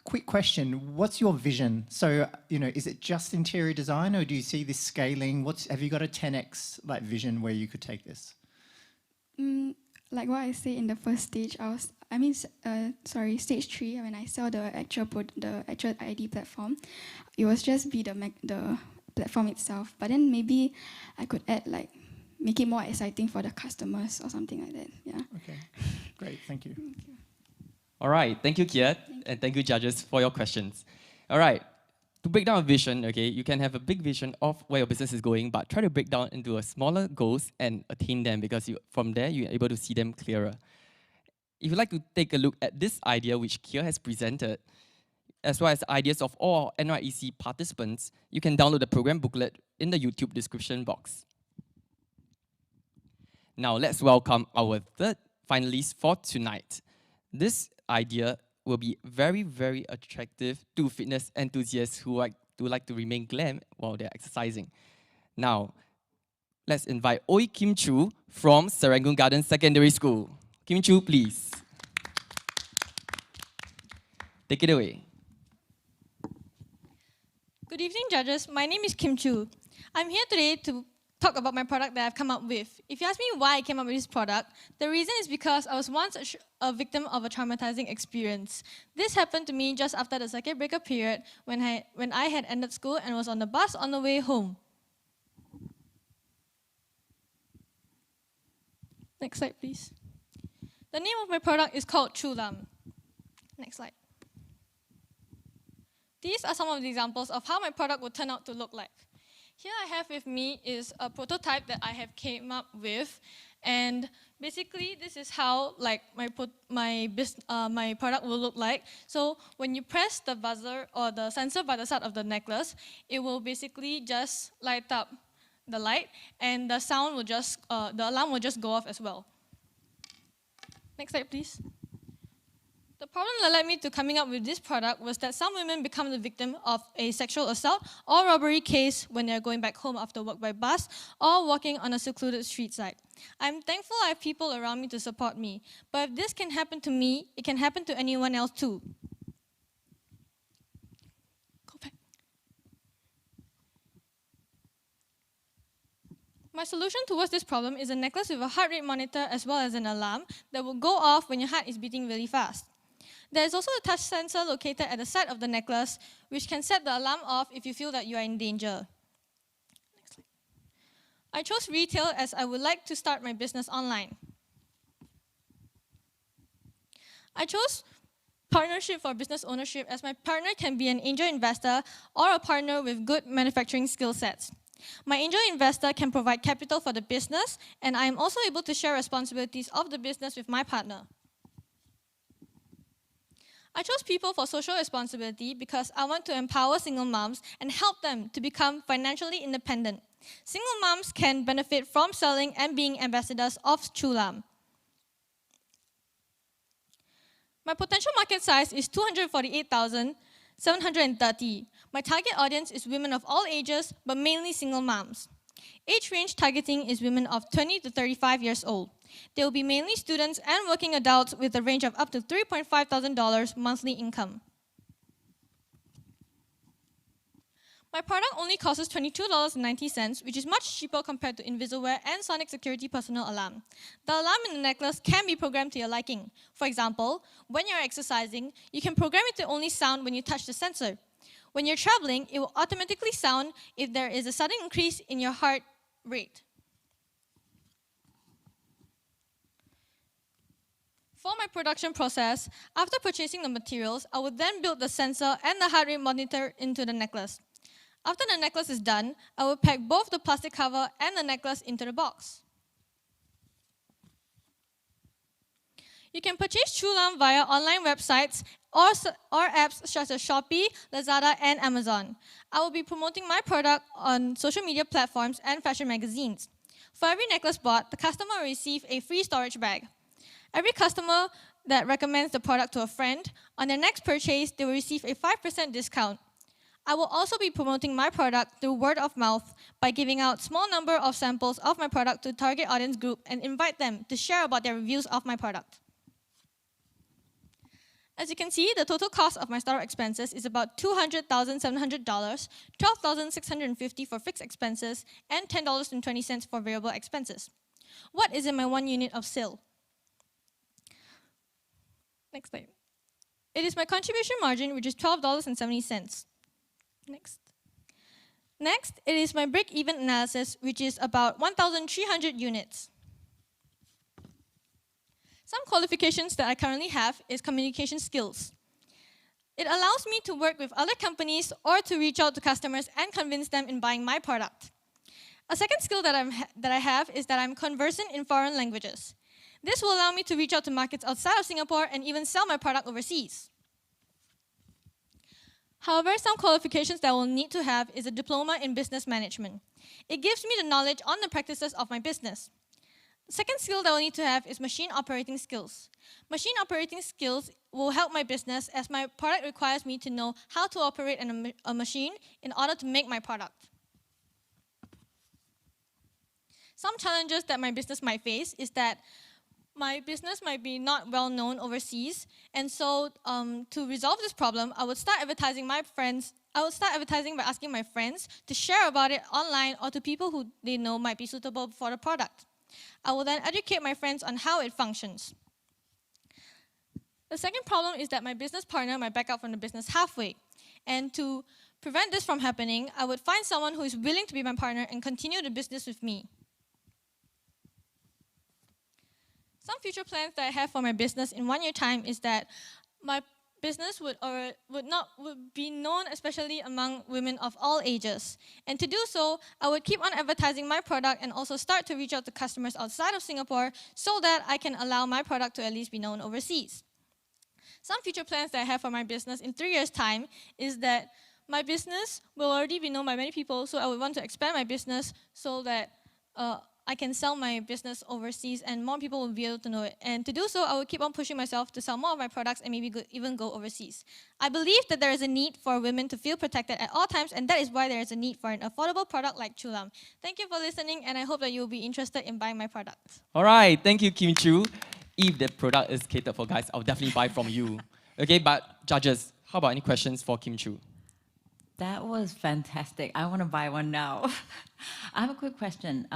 Quick question, what's your vision? So, is it just interior design, or do you see this scaling? Have you got a 10x vision where you could take this? Like what I say in the first stage, stage 3, when I saw the actual ID platform, it was just be the platform itself. But then maybe I could add like, make it more exciting for the customers or something like that. Yeah. Okay, great, thank you. All right, thank you, Kiat, and thank you, judges, for your questions. All right, to break down a vision, okay, you can have a big vision of where your business is going, but try to break down into a smaller goals and attain them, because from there, you're able to see them clearer. If you'd like to take a look at this idea which Kia has presented, as well as ideas of all NYEC participants, you can download the program booklet in the YouTube description box. Now let's welcome our third finalist for tonight. This idea will be very, very attractive to fitness enthusiasts who like to remain glam while they're exercising. Now, let's invite Oi Kim Chu from Serangoon Gardens Secondary School. Kim Chu, please. Take it away. Good evening, judges. My name is Kim Chu. I'm here today to talk about my product that I've come up with. If you ask me why I came up with this product, the reason is because I was once a victim of a traumatizing experience. This happened to me just after the circuit breaker period when I had ended school and was on the bus on the way home. Next slide, please. The name of my product is called Chulam. Next slide. These are some of the examples of how my product would turn out to look like. Here I have with me is a prototype that I have came up with, and basically this is how like my product will look like. So when you press the buzzer or the sensor by the side of the necklace, it will basically just light up the light, and the sound will just the alarm will just go off as well. Next slide, please. The problem that led me to coming up with this product was that some women become the victim of a sexual assault or robbery case when they're going back home after work by bus or walking on a secluded street side. I'm thankful I have people around me to support me, but if this can happen to me, it can happen to anyone else too. Go back. My solution towards this problem is a necklace with a heart rate monitor as well as an alarm that will go off when your heart is beating really fast. There is also a touch sensor located at the side of the necklace, which can set the alarm off if you feel that you are in danger. Next slide. I chose retail as I would like to start my business online. I chose partnership for business ownership as my partner can be an angel investor or a partner with good manufacturing skill sets. My angel investor can provide capital for the business, and I am also able to share responsibilities of the business with my partner. I chose people for social responsibility because I want to empower single moms and help them to become financially independent. Single moms can benefit from selling and being ambassadors of Chulam. My potential market size is 248,730. My target audience is women of all ages, but mainly single moms. Age range targeting is women of 20 to 35 years old. They will be mainly students and working adults with a range of up to $3,500 monthly income. My product only costs $22.90, which is much cheaper compared to Invisilwear and Sonic Security Personal Alarm. The alarm in the necklace can be programmed to your liking. For example, when you're exercising, you can program it to only sound when you touch the sensor. When you're traveling, it will automatically sound if there is a sudden increase in your heart rate. For my production process, after purchasing the materials, I would then build the sensor and the heart rate monitor into the necklace. After the necklace is done, I will pack both the plastic cover and the necklace into the box. You can purchase Chulam via online websites or apps such as Shopee, Lazada, and Amazon. I will be promoting my product on social media platforms and fashion magazines. For every necklace bought, the customer will receive a free storage bag. Every customer that recommends the product to a friend, on their next purchase, they will receive a 5% discount. I will also be promoting my product through word of mouth by giving out small number of samples of my product to target audience group and invite them to share about their reviews of my product. As you can see, the total cost of my startup expenses is about $200,700, $12,650 for fixed expenses, and $10.20 for variable expenses. What is in my 1 unit of sale? Next slide. It is my contribution margin, which is $12.70. Next. Next, it is my break-even analysis, which is about 1,300 units. Some qualifications that I currently have is communication skills. It allows me to work with other companies or to reach out to customers and convince them in buying my product. A second skill that I have is that I'm conversant in foreign languages. This will allow me to reach out to markets outside of Singapore and even sell my product overseas. However, some qualifications that I will need to have is a diploma in business management. It gives me the knowledge on the practices of my business. The second skill that I will need to have is machine operating skills. Machine operating skills will help my business as my product requires me to know how to operate a machine in order to make my product. Some challenges that my business might face is that my business might be not well known overseas, and so to resolve this problem, I would start advertising by asking my friends to share about it online or to people who they know might be suitable for the product. I will then educate my friends on how it functions. The second problem is that my business partner might back out from the business halfway, and to prevent this from happening, I would find someone who is willing to be my partner and continue the business with me. Some future plans that I have for my business in 1 year time is that my business would be known especially among women of all ages. And to do so, I would keep on advertising my product and also start to reach out to customers outside of Singapore so that I can allow my product to at least be known overseas. Some future plans that I have for my business in 3 years' time is that my business will already be known by many people, so I would want to expand my business so that I can sell my business overseas and more people will be able to know it. And to do so, I will keep on pushing myself to sell more of my products and maybe even go overseas. I believe that there is a need for women to feel protected at all times, and that is why there is a need for an affordable product like Chulam. Thank you for listening, and I hope that you will be interested in buying my product. All right, thank you, Kim Chu. If the product is catered for guys, I'll definitely buy from you. Okay, but judges, how about any questions for Kim Chu? That was fantastic. I want to buy one now. I have a quick question.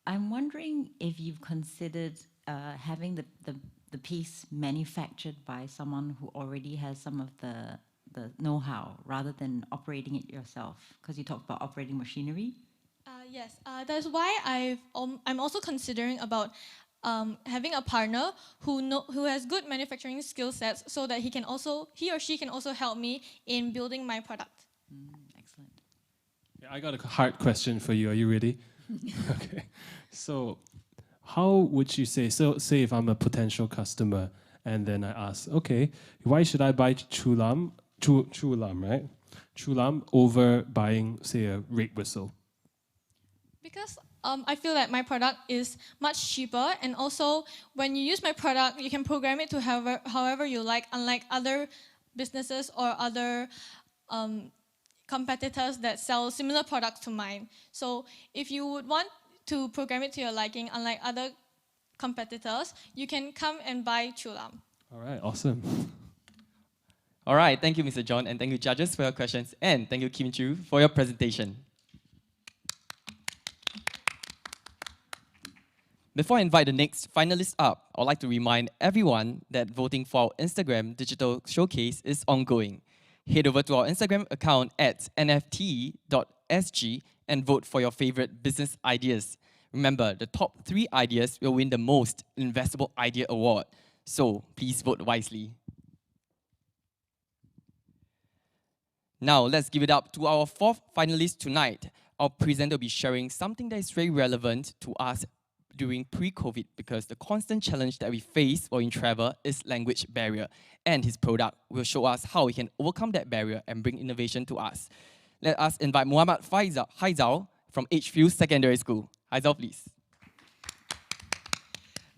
I'm wondering if you've considered having the piece manufactured by someone who already has some of the know-how rather than operating it yourself, because you talked about operating machinery. Yes, that's why I'm also considering about having a partner who has good manufacturing skill sets so that he or she can also help me in building my product. Excellent. Yeah, I got a hard question for you. Are you ready? Okay. So how would you say if I'm a potential customer and then I ask, okay, why should I buy Chulam, right? Chulam over buying, say, a rake whistle? Because I feel that my product is much cheaper, and also when you use my product, you can program it to however you like, unlike other businesses or other competitors that sell similar products to mine. So if you would want to program it to your liking, unlike other competitors, you can come and buy Chulam. All right, awesome. All right, thank you, Mr. John, and thank you, judges, for your questions, and thank you, Kim Chu, for your presentation. Before I invite the next finalist up, I'd like to remind everyone that voting for our Instagram digital showcase is ongoing. Head over to our Instagram account at nft.sg and vote for your favorite business ideas. Remember, the top 3 ideas will win the most investable idea award. So please vote wisely. Now, let's give it up to our 4th finalist tonight. Our presenter will be sharing something that is very relevant to us during pre-COVID, because the constant challenge that we face while in travel is language barrier, and his product will show us how we can overcome that barrier and bring innovation to us. Let us invite Muhammad Haizal from Edgefield Secondary School. Haizal, please.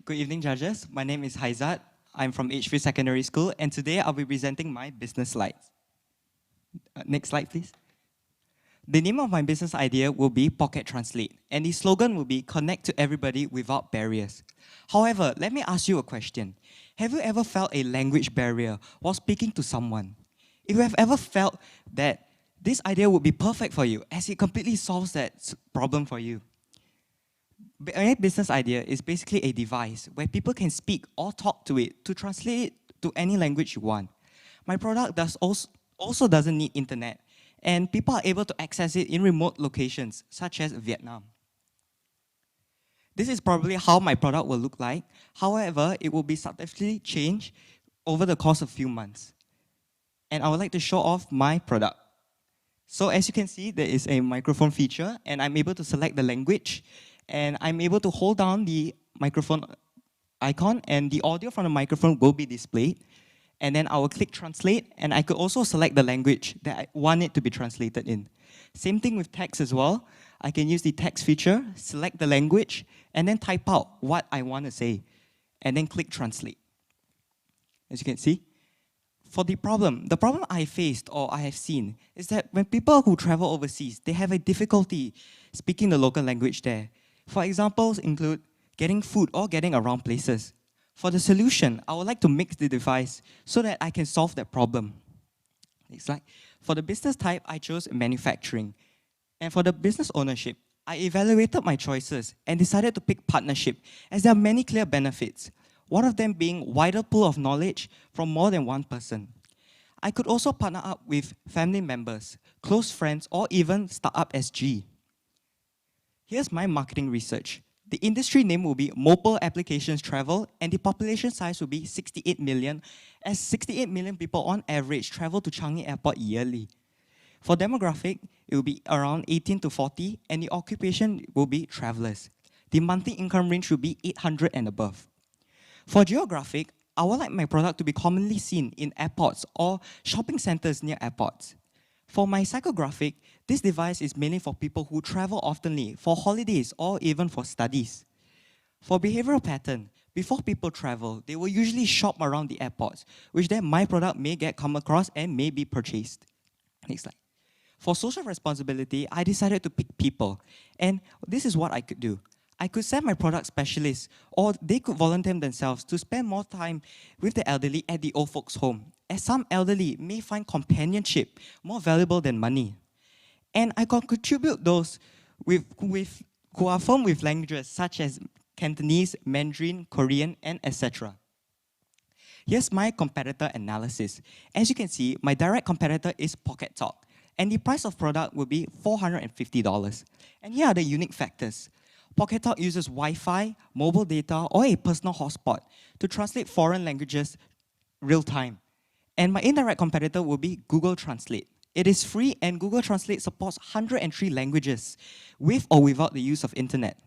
Good evening, judges. My name is Haizat. I'm from Edgefield Secondary School, and today I'll be presenting my business slides. Next slide, please. The name of my business idea will be Pocket Translate, and the slogan will be Connect to Everybody Without Barriers. However, let me ask you a question. Have you ever felt a language barrier while speaking to someone? If you have ever felt that this idea would be perfect for you, as it completely solves that problem for you. My business idea is basically a device where people can speak or talk to it to translate it to any language you want. My product also doesn't need internet, and people are able to access it in remote locations, such as Vietnam. This is probably how my product will look like. However, it will be substantially changed over the course of a few months. And I would like to show off my product. So as you can see, there is a microphone feature, and I'm able to select the language, and I'm able to hold down the microphone icon, and the audio from the microphone will be displayed. And then I will click translate, and I could also select the language that I want it to be translated in. Same thing with text as well. I can use the text feature, select the language, and then type out what I want to say, and then click translate. As you can see. For the problem I faced or I have seen is that when people who travel overseas, they have a difficulty speaking the local language there. For examples include getting food or getting around places. For the solution, I would like to mix the device so that I can solve that problem. Next slide. For the business type, I chose manufacturing. And for the business ownership, I evaluated my choices and decided to pick partnership as there are many clear benefits. One of them being wider pool of knowledge from more than one person. I could also partner up with family members, close friends, or even Startup SG. Here's my marketing research. The industry name will be Mobile Applications Travel, and the population size will be 68 million, as 68 million people on average travel to Changi Airport yearly. For demographic, it will be around 18 to 40, and the occupation will be travelers. The monthly income range will be 800 and above. For geographic, I would like my product to be commonly seen in airports or shopping centers near airports. For my psychographic, this device is mainly for people who travel oftenly, for holidays or even for studies. For behavioral pattern, before people travel, they will usually shop around the airports, which then my product may get come across and may be purchased. Next slide. For social responsibility, I decided to pick people, and this is what I could do. I could send my product specialists, or they could volunteer themselves to spend more time with the elderly at the old folks' home, as some elderly may find companionship more valuable than money. And I can contribute those who are fluent with languages such as Cantonese, Mandarin, Korean, and etc. Here's my competitor analysis. As you can see, my direct competitor is Pocket Talk, and the price of product will be $450. And here are the unique factors. Pocket Talk uses Wi-Fi, mobile data, or a personal hotspot to translate foreign languages real time. And my indirect competitor will be Google Translate. It is free, and Google Translate supports 103 languages with or without the use of internet.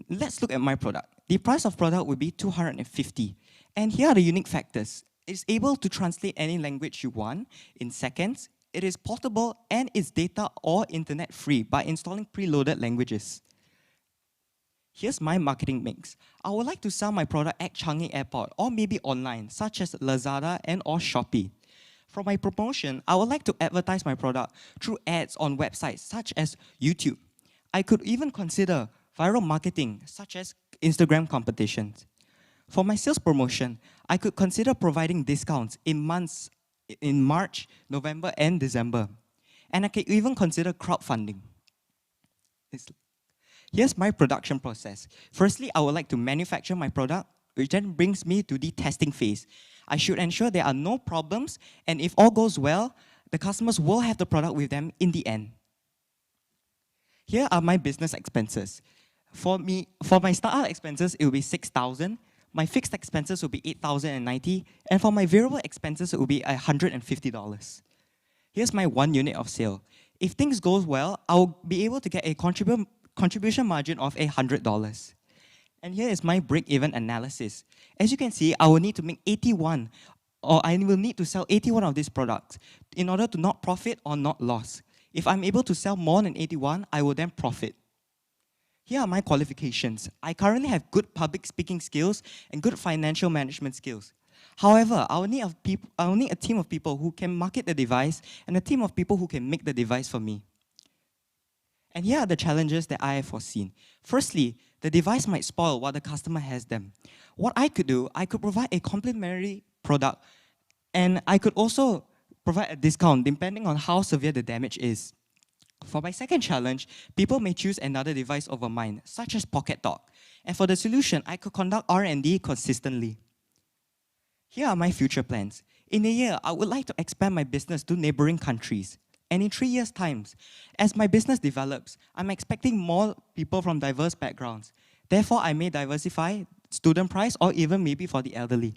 Let's look at my product. The price of product will be $250. And here are the unique factors. It's able to translate any language you want in seconds. It is portable, and it's data or internet free by installing preloaded languages. Here's my marketing mix. I would like to sell my product at Changi Airport or maybe online, such as Lazada and or Shopee. For my promotion, I would like to advertise my product through ads on websites such as YouTube. I could even consider viral marketing, such as Instagram competitions. For my sales promotion, I could consider providing discounts in months in March, November, and December. And I can even consider crowdfunding. Here's my production process. Firstly, I would like to manufacture my product, which then brings me to the testing phase. I should ensure there are no problems, and if all goes well, the customers will have the product with them in the end. Here are my business expenses. For my startup expenses, it will be $6,000. My fixed expenses will be $8,090, and for my variable expenses, it will be $150. Here's my 1 unit of sale. If things goes well, I'll be able to get a contribution margin of $100. And here is my break-even analysis. As you can see, I will need to make 81, or I will need to sell 81 of these products in order to not profit or not loss. If I'm able to sell more than 81, I will then profit. Here are my qualifications. I currently have good public speaking skills and good financial management skills. However, I will need a team of people who can market the device and a team of people who can make the device for me. And here are the challenges that I have foreseen. Firstly, the device might spoil while the customer has them. What I could do, I could provide a complimentary product, and I could also provide a discount depending on how severe the damage is. For my second challenge, people may choose another device over mine, such as Pocket Talk. And for the solution, I could conduct R&D consistently. Here are my future plans. In a year, I would like to expand my business to neighboring countries. And in 3 years' time, as my business develops, I'm expecting more people from diverse backgrounds. Therefore, I may diversify student price or even maybe for the elderly.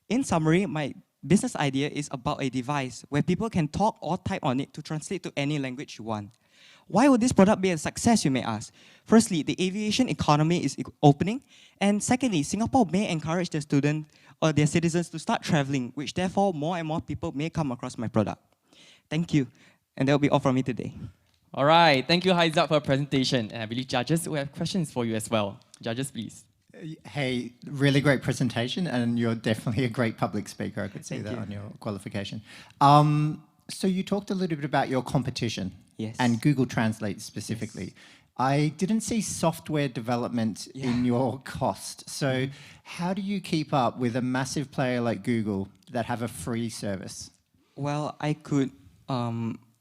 In summary, my business idea is about a device where people can talk or type on it to translate to any language you want. Why would this product be a success, you may ask? Firstly, the aviation economy is opening. And secondly, Singapore may encourage their students or their citizens to start traveling, which therefore more and more people may come across my product. Thank you. And that will be all from me today. All right, thank you, Haizat, for your presentation. And I believe judges will have questions for you as well. Judges, please. Hey, really great presentation, and you're definitely a great public speaker. I could see that on your qualification. So you talked a little bit about your competition. Yes. And Google Translate specifically. Yes. I didn't see software development in your cost. So how do you keep up with a massive player like Google that have a free service? Well, I could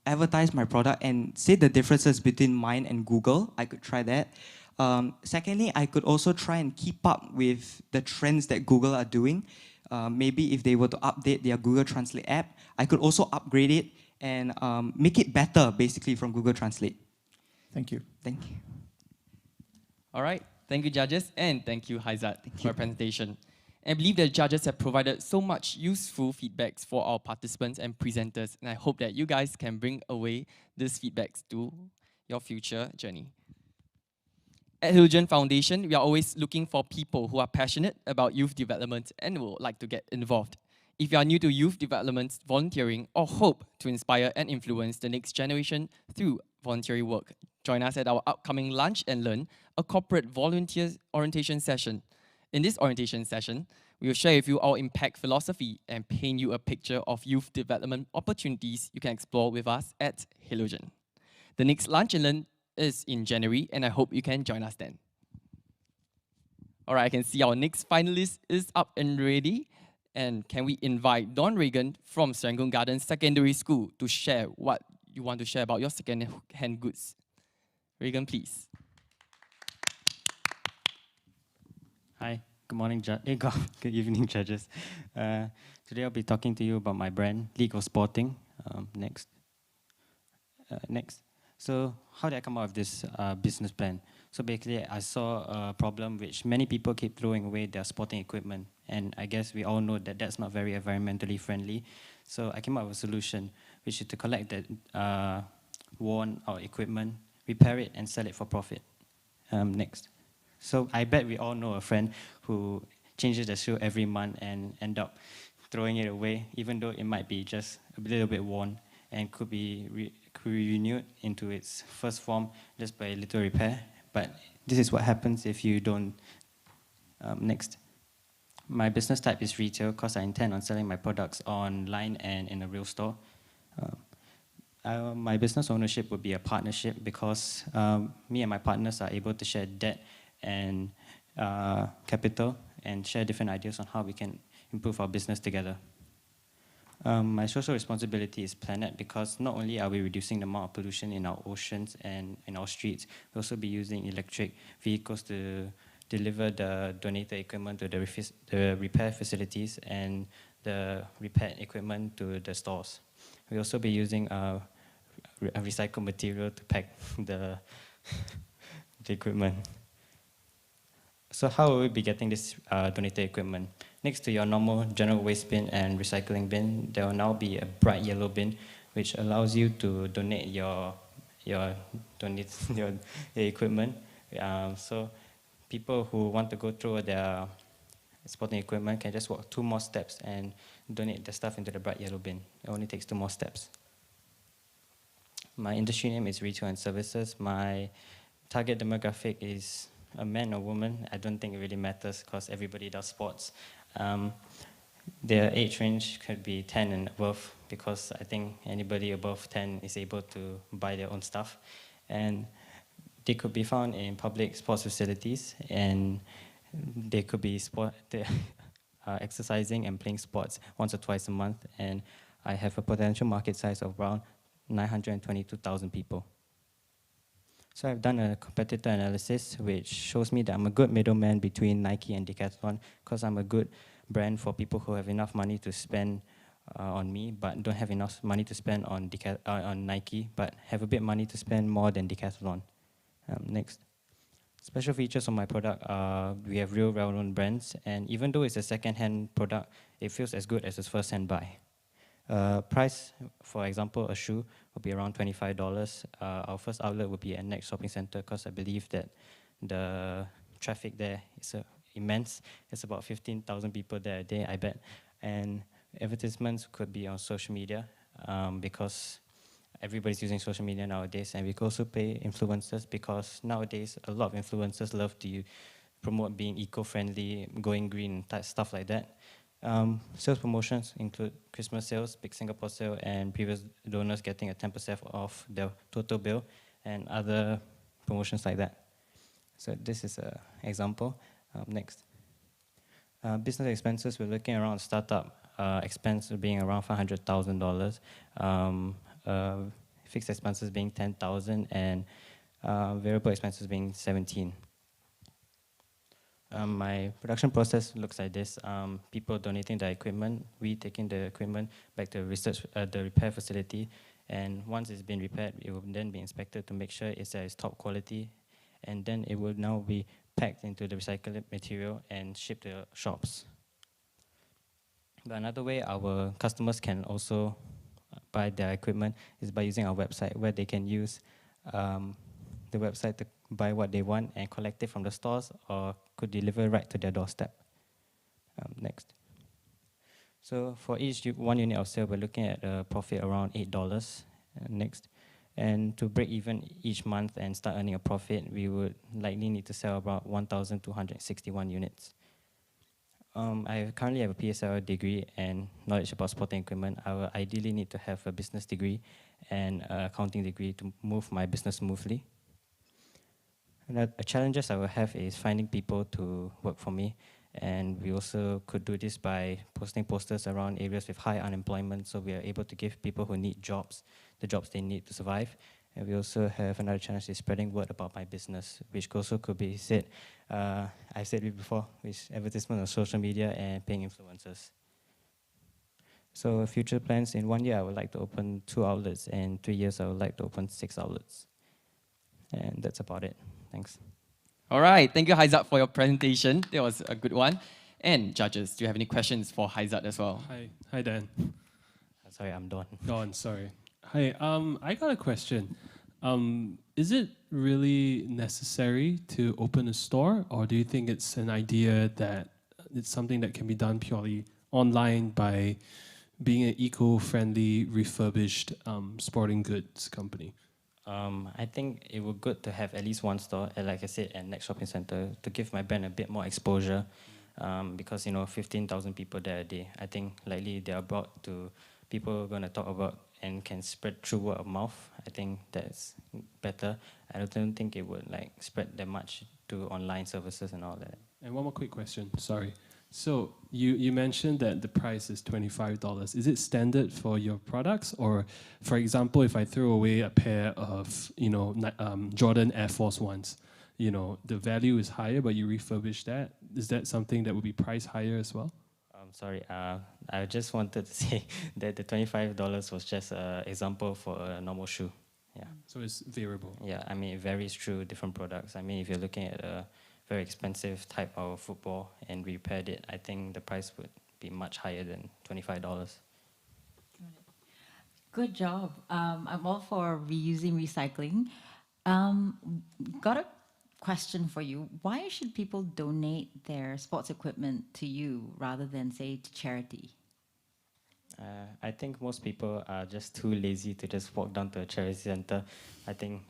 advertise my product and say the differences between mine and Google. I could try that. Secondly, I could also try and keep up with the trends that Google are doing. Maybe if they were to update their Google Translate app, I could also upgrade it and make it better, basically, from Google Translate. Thank you. Thank you. All right, thank you, judges, and thank you, Haizat, for your presentation. I believe that judges have provided so much useful feedbacks for our participants and presenters, and I hope that you guys can bring away these feedbacks to your future journey. At Halogen Foundation, we are always looking for people who are passionate about youth development and would like to get involved. If you are new to youth development, volunteering, or hope to inspire and influence the next generation through voluntary work, join us at our upcoming Lunch and Learn, a corporate volunteer orientation session. In this orientation session, we will share with you our impact philosophy and paint you a picture of youth development opportunities you can explore with us at Halogen. The next Lunch and Learn is in January, and I hope you can join us then. All right, I can see our next finalist is up and ready. And can we invite Don Reagan from Serangoon Gardens Secondary School to share what you want to share about your second-hand goods? Reagan, please. Hi, good morning, good evening, judges. Today I'll be talking to you about my brand, League of Sporting. Next. So how did I come up with this business plan? So basically, I saw a problem which many people keep throwing away their sporting equipment. And I guess we all know that that's not very environmentally friendly. So I came up with a solution, which is to collect that worn out equipment, repair it, and sell it for profit. Next. So I bet we all know a friend who changes their shoe every month and end up throwing it away, even though it might be just a little bit worn and could be renewed into its first form just by a little repair. But this is what happens if you don't. Next. My business type is retail because I intend on selling my products online and in a real store. My business ownership would be a partnership because me and my partners are able to share debt and capital and share different ideas on how we can improve our business together. My social responsibility is planet because not only are we reducing the amount of pollution in our oceans and in our streets, we'll also be using electric vehicles to deliver the donated equipment to the repair facilities and the repaired equipment to the stores. We'll also be using a recycled material to pack the equipment. So how will we be getting this donated equipment? Next to your normal general waste bin and recycling bin, there will now be a bright yellow bin, which allows you to donate your equipment. So people who want to go through their sporting equipment can just walk 2 more steps and donate the stuff into the bright yellow bin. It only takes 2 more steps. My industry name is Retail and Services. My target demographic is a man or woman. I don't think it really matters because everybody does sports. Their age range could be 10 and above because I think anybody above 10 is able to buy their own stuff. And they could be found in public sports facilities, and they could be exercising and playing sports once or twice a month. And I have a potential market size of around 922,000 people. So I've done a competitor analysis, which shows me that I'm a good middleman between Nike and Decathlon, because I'm a good brand for people who have enough money to spend on me, but don't have enough money to spend on Nike, but have a bit money to spend more than Decathlon. Next. Special features on my product are we have real well-known brands, and even though it's a second-hand product, it feels as good as a first-hand buy. Price, for example, a shoe will be around $25. Our first outlet will be at NYEC Shopping Center because I believe that the traffic there is immense. It's about 15,000 people there a day, I bet. And advertisements could be on social media because everybody's using social media nowadays, and we could also pay influencers because nowadays a lot of influencers love to promote being eco-friendly, going green, stuff like that. Sales promotions include Christmas sales, Big Singapore sale, and previous donors getting a 10% off their total bill, and other promotions like that. So this is an example. Next. Business expenses, we're looking around startup expense being around $500,000. Fixed expenses being 10,000 and variable expenses being 17. My production process looks like this. People donating the equipment, we taking the equipment back to the repair facility, and once it's been repaired, it will then be inspected to make sure it's top quality, and then it will now be packed into the recycled material and shipped to shops. But another way our customers can also buy their equipment is by using our website, where they can use the website to buy what they want and collect it from the stores, or could deliver right to their doorstep. Next. So for each one unit of sale, we're looking at a profit around $8. Next. And to break even each month and start earning a profit, we would likely need to sell about 1,261 units. I currently have a PSL degree and knowledge about sporting equipment. I will ideally need to have a business degree and an accounting degree to move my business smoothly. And the challenges I will have is finding people to work for me, and we also could do this by posting posters around areas with high unemployment, so we are able to give people who need jobs the jobs they need to survive. And we also have another challenge is spreading word about my business, which also could be said, I said it before, which advertisement on social media and paying influencers. So future plans, in 1 year I would like to open 2 outlets, and 3 years I would like to open 6 outlets. And that's about it. Thanks. All right, thank you, Haizat, for your presentation. That was a good one. And judges, do you have any questions for Haizat as well? Hi Dan. Sorry, I'm Don. Don, sorry. Hi, I got a question. Is it really necessary to open a store, or do you think it's an idea that it's something that can be done purely online by being an eco-friendly, refurbished sporting goods company? I think it would be good to have at least one store, like I said, at NYEC Shopping Center, to give my brand a bit more exposure, because 15,000 people there a day. I think likely they are brought to people going to talk about and can spread through word of mouth. I think that's better. I don't think it would spread that much to online services and all that. And one more quick question, sorry. So you mentioned that the price is $25. Is it standard for your products, or, for example, if I throw away a pair of Jordan Air Force Ones, the value is higher, but you refurbish that? Is that something that would be priced higher as well? Sorry, I just wanted to say that the $25 was just an example for a normal shoe. Yeah. So it's variable. Yeah, I mean it varies through different products. I mean if you're looking at a very expensive type of football and repaired it, I think the price would be much higher than $25. Good job. I'm all for reusing, recycling. Got a question for you. Why should people donate their sports equipment to you rather than, say, to charity? I think most people are just too lazy to just walk down to a charity center. I think,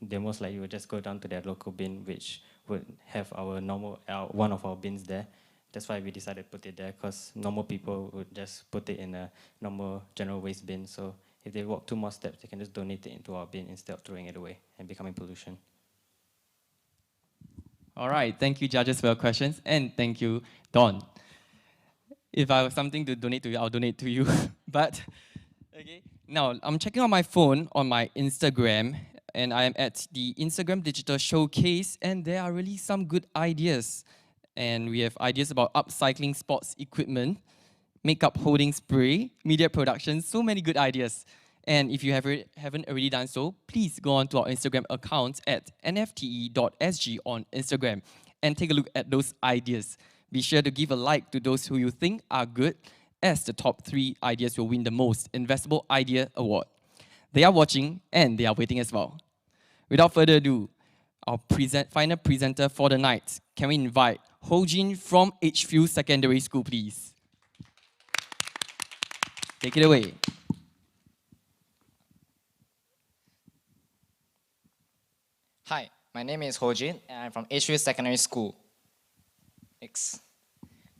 they most likely would just go down to their local bin, which would have our normal, one of our bins there. That's why we decided to put it there, because normal people would just put it in a normal general waste bin. So if they walk 2 more steps, they can just donate it into our bin instead of throwing it away and becoming pollution. All right, thank you, judges, for your questions, and thank you, Don. If I have something to donate to you, I'll donate to you. But, okay, now I'm checking on my phone on my Instagram, and I am at the Instagram Digital Showcase, and there are really some good ideas. And we have ideas about upcycling sports equipment, makeup holding spray, media production, so many good ideas. And if you haven't already done so, please go on to our Instagram account at nfte.sg on Instagram and take a look at those ideas. Be sure to give a like to those who you think are good, as the top 3 ideas will win the most Investable Idea Award. They are watching and they are waiting as well. Without further ado, our final presenter for the night, can we invite Ho Jin from Edgefield Secondary School, please? Take it away. Hi, my name is Ho Jin, and I'm from Edgefield Secondary School. Next.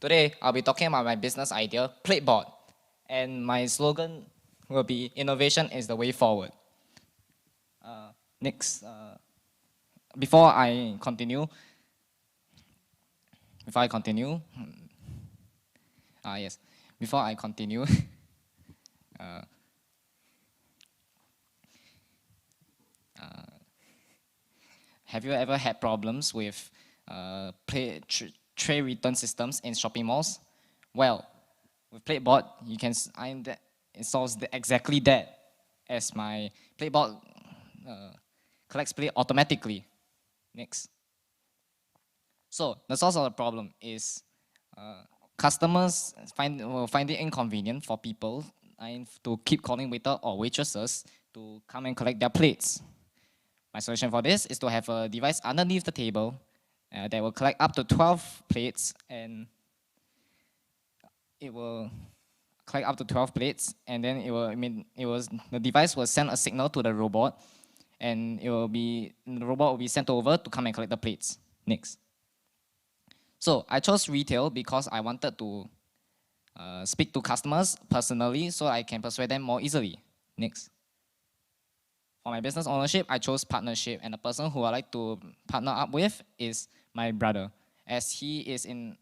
Today, I'll be talking about my business idea, Plateboard, and my slogan will be "Innovation is the way forward." Next. Before I continue, yes. Before I continue, have you ever had problems with tray return systems in shopping malls? Well, with Plateboard, you can it solves exactly that, as my Plateboard collects plate automatically. Next. So the source of the problem is customers will find it inconvenient for people to keep calling waiter or waitresses to come and collect their plates. My solution for this is to have a device underneath the table that will collect up to 12 plates, and it will collect up to 12 plates, and then the device will send a signal to the robot, and the robot will be sent over to come and collect the plates. Next. So I chose retail because I wanted to speak to customers personally so I can persuade them more easily. Next. For my business ownership, I chose partnership, and the person who I like to partner up with is my brother, as he is in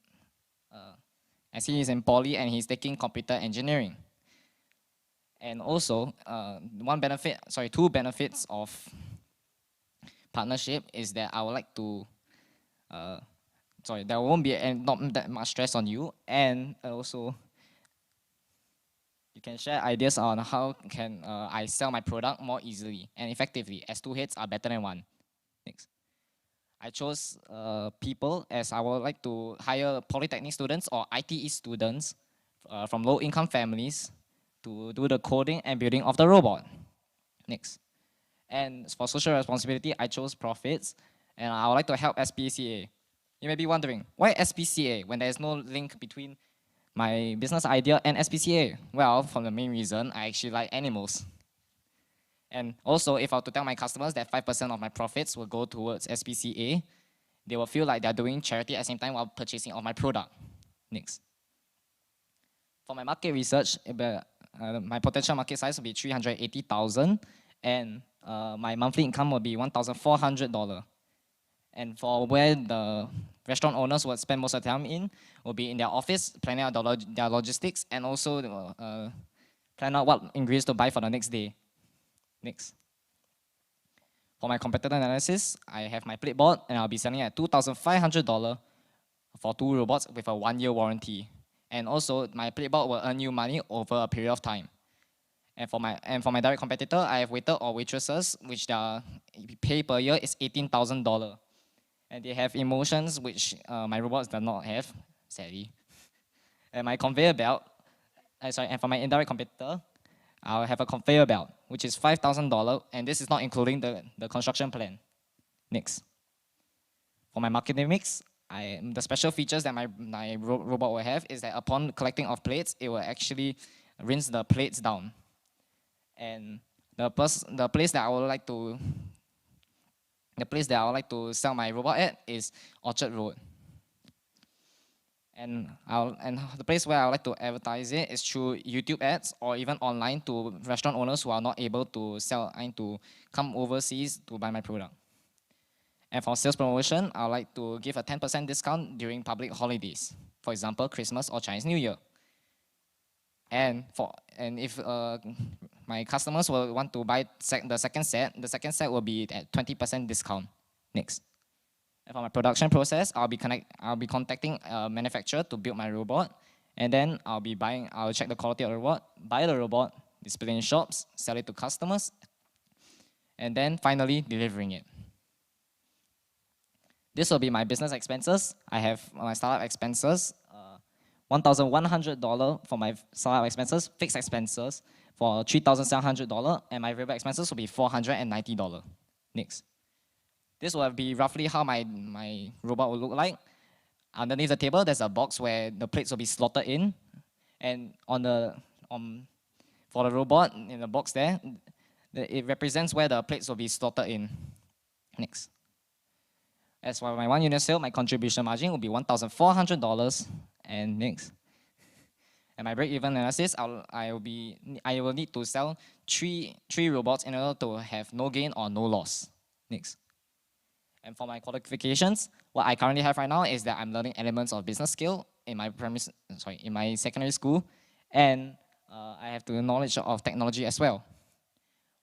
poly and he's taking computer engineering. And also, two benefits of partnership is that I would like to, there won't be not that much stress on you, and also you can share ideas on how can I sell my product more easily and effectively, as 2 heads are better than 1. Next. I chose people, as I would like to hire polytechnic students or ITE students from low-income families to do the coding and building of the robot. Next. And for social responsibility, I chose profits, and I would like to help SPCA. You may be wondering, why SPCA when there is no link between my business idea and SPCA? Well, for the main reason, I actually like animals. And also, if I were to tell my customers that 5% of my profits will go towards SPCA, they will feel like they're doing charity at the same time while purchasing of my product. Next. For my market research, my potential market size will be 380,000, and my monthly income will be $1,400. And for where the restaurant owners would spend most of the time will be in their office, planning out their logistics, and also plan out what ingredients to buy for the next day. Next. For my competitor analysis, I have my Plateboard, and I'll be selling at $2,500 for 2 robots with a 1-year warranty. And also, my Plateboard will earn you money over a period of time. And for my direct competitor, I have waiter or waitresses, which their pay per year is $18,000. And they have emotions which my robots do not have, sadly. And my conveyor belt, and for my indirect competitor, I'll have a conveyor belt, which is $5,000, and this is not including the construction plan. Next. For my marketing mix, the special features that my robot will have is that upon collecting of plates, it will actually rinse the plates down. And the place that I would like to sell my robot at is Orchard Road. And the place where I would like to advertise it is through YouTube ads or even online to restaurant owners who are not able to come overseas to buy my product. And for sales promotion, I would like to give a 10% discount during public holidays, for example, Christmas or Chinese New Year. And if my customers will want to buy the second set will be at 20% discount. Next. And for my production process, I'll be contacting a manufacturer to build my robot, And then I'll check the quality of the robot, buy the robot, display in shops, sell it to customers, and then finally delivering it. This will be my business expenses. I have my startup expenses, $1,100 for my startup expenses, fixed expenses for $3,700, and my variable expenses will be $490. Next. This will be roughly how my robot will look like. Underneath the table, there's a box where the plates will be slotted in, and for the robot in the box there, it represents where the plates will be slotted in. Next. As for my 1 unit sale, my contribution margin will be $1,400. And next. And my break-even analysis, I will need to sell three robots in order to have no gain or no loss. Next. And for my qualifications, what I currently have right now is that I'm learning elements of business skill in my secondary school, and I have the knowledge of technology as well.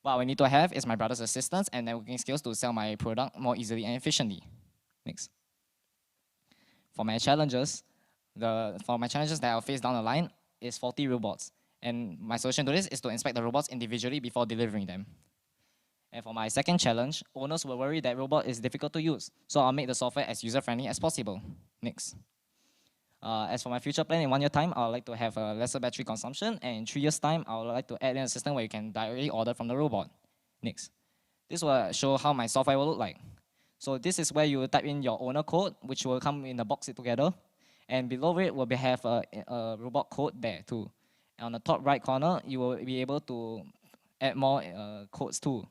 What I need to have is my brother's assistance and networking skills to sell my product more easily and efficiently. Next. For my challenges that I'll face down the line is faulty robots. And my solution to this is to inspect the robots individually before delivering them. And for my second challenge, owners will worry that robot is difficult to use, so I'll make the software as user-friendly as possible. Next. As for my future plan, in 1 year time, I would like to have a lesser battery consumption, and in 3 years time, I would like to add in a system where you can directly order from the robot. Next. This will show how my software will look like. So this is where you will type in your owner code, which will come in the box together, and below it will have a robot code there too. And on the top right corner, you will be able to add more codes too.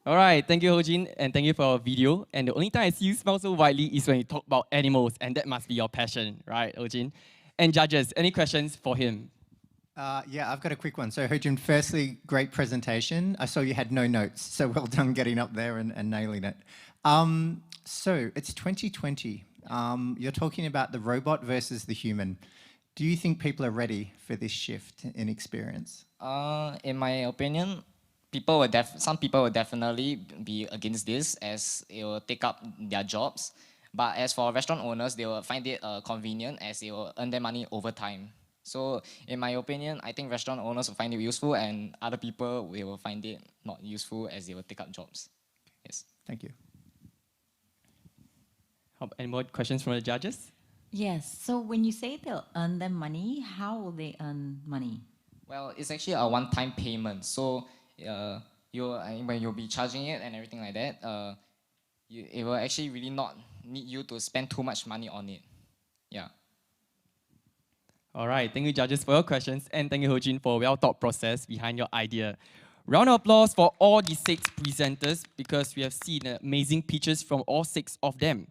All right, thank you, Hojin, and thank you for your video. And the only time I see you smile so widely is when you talk about animals, and that must be your passion, right, Hojin? And judges, any questions for him? Yeah, I've got a quick one. So, Hojin, firstly, great presentation. I saw you had no notes, so well done getting up there and nailing it. So, it's 2020. You're talking about the robot versus the human. Do you think people are ready for this shift in experience? In my opinion, some people will definitely be against this as it will take up their jobs. But as for restaurant owners, they will find it convenient as they will earn their money over time. So in my opinion, I think restaurant owners will find it useful and other people will find it not useful as they will take up jobs. Yes. Thank you. Any more questions from the judges? Yes. So when you say they'll earn them money, how will they earn money? Well, it's actually a one-time payment. So when you'll be charging it and everything like that, it will actually really not need you to spend too much money on it. Yeah. All right, thank you, judges, for your questions, and thank you, Hojin, for a well-thought process behind your idea. Round of applause for all the 6 presenters because we have seen amazing pitches from all 6 of them.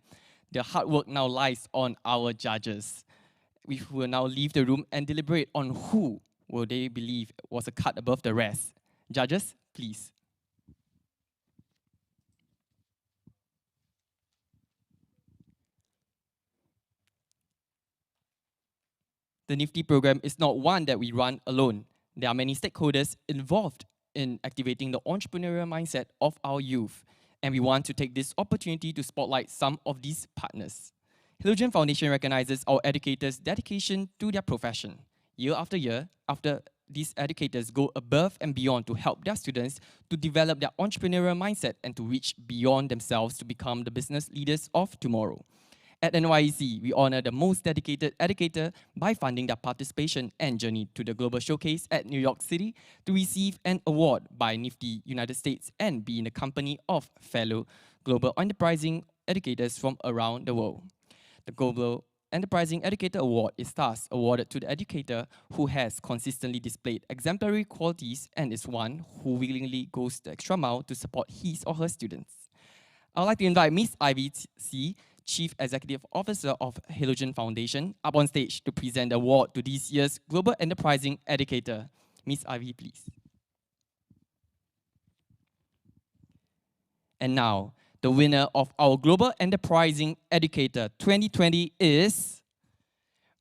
Their hard work now lies on our judges. We will now leave the room and deliberate on who will they believe was a cut above the rest. Judges, please. The Nifty program is not one that we run alone. There are many stakeholders involved in activating the entrepreneurial mindset of our youth, and we want to take this opportunity to spotlight some of these partners. Halogen Foundation recognizes our educators' dedication to their profession. Year after year, after these educators go above and beyond to help their students to develop their entrepreneurial mindset and to reach beyond themselves to become the business leaders of tomorrow. At NYEC, we honor the most dedicated educator by funding their participation and journey to the Global Showcase at New York City to receive an award by Nifty United States and be in the company of fellow global enterprising educators from around the world. The Global Enterprising Educator Award is thus awarded to the educator who has consistently displayed exemplary qualities and is one who willingly goes the extra mile to support his or her students. I would like to invite Ms. Ivy C., Chief Executive Officer of Halogen Foundation, up on stage to present the award to this year's Global Enterprising Educator. Ms. Ivy, please. And now, the winner of our Global Enterprising Educator 2020 is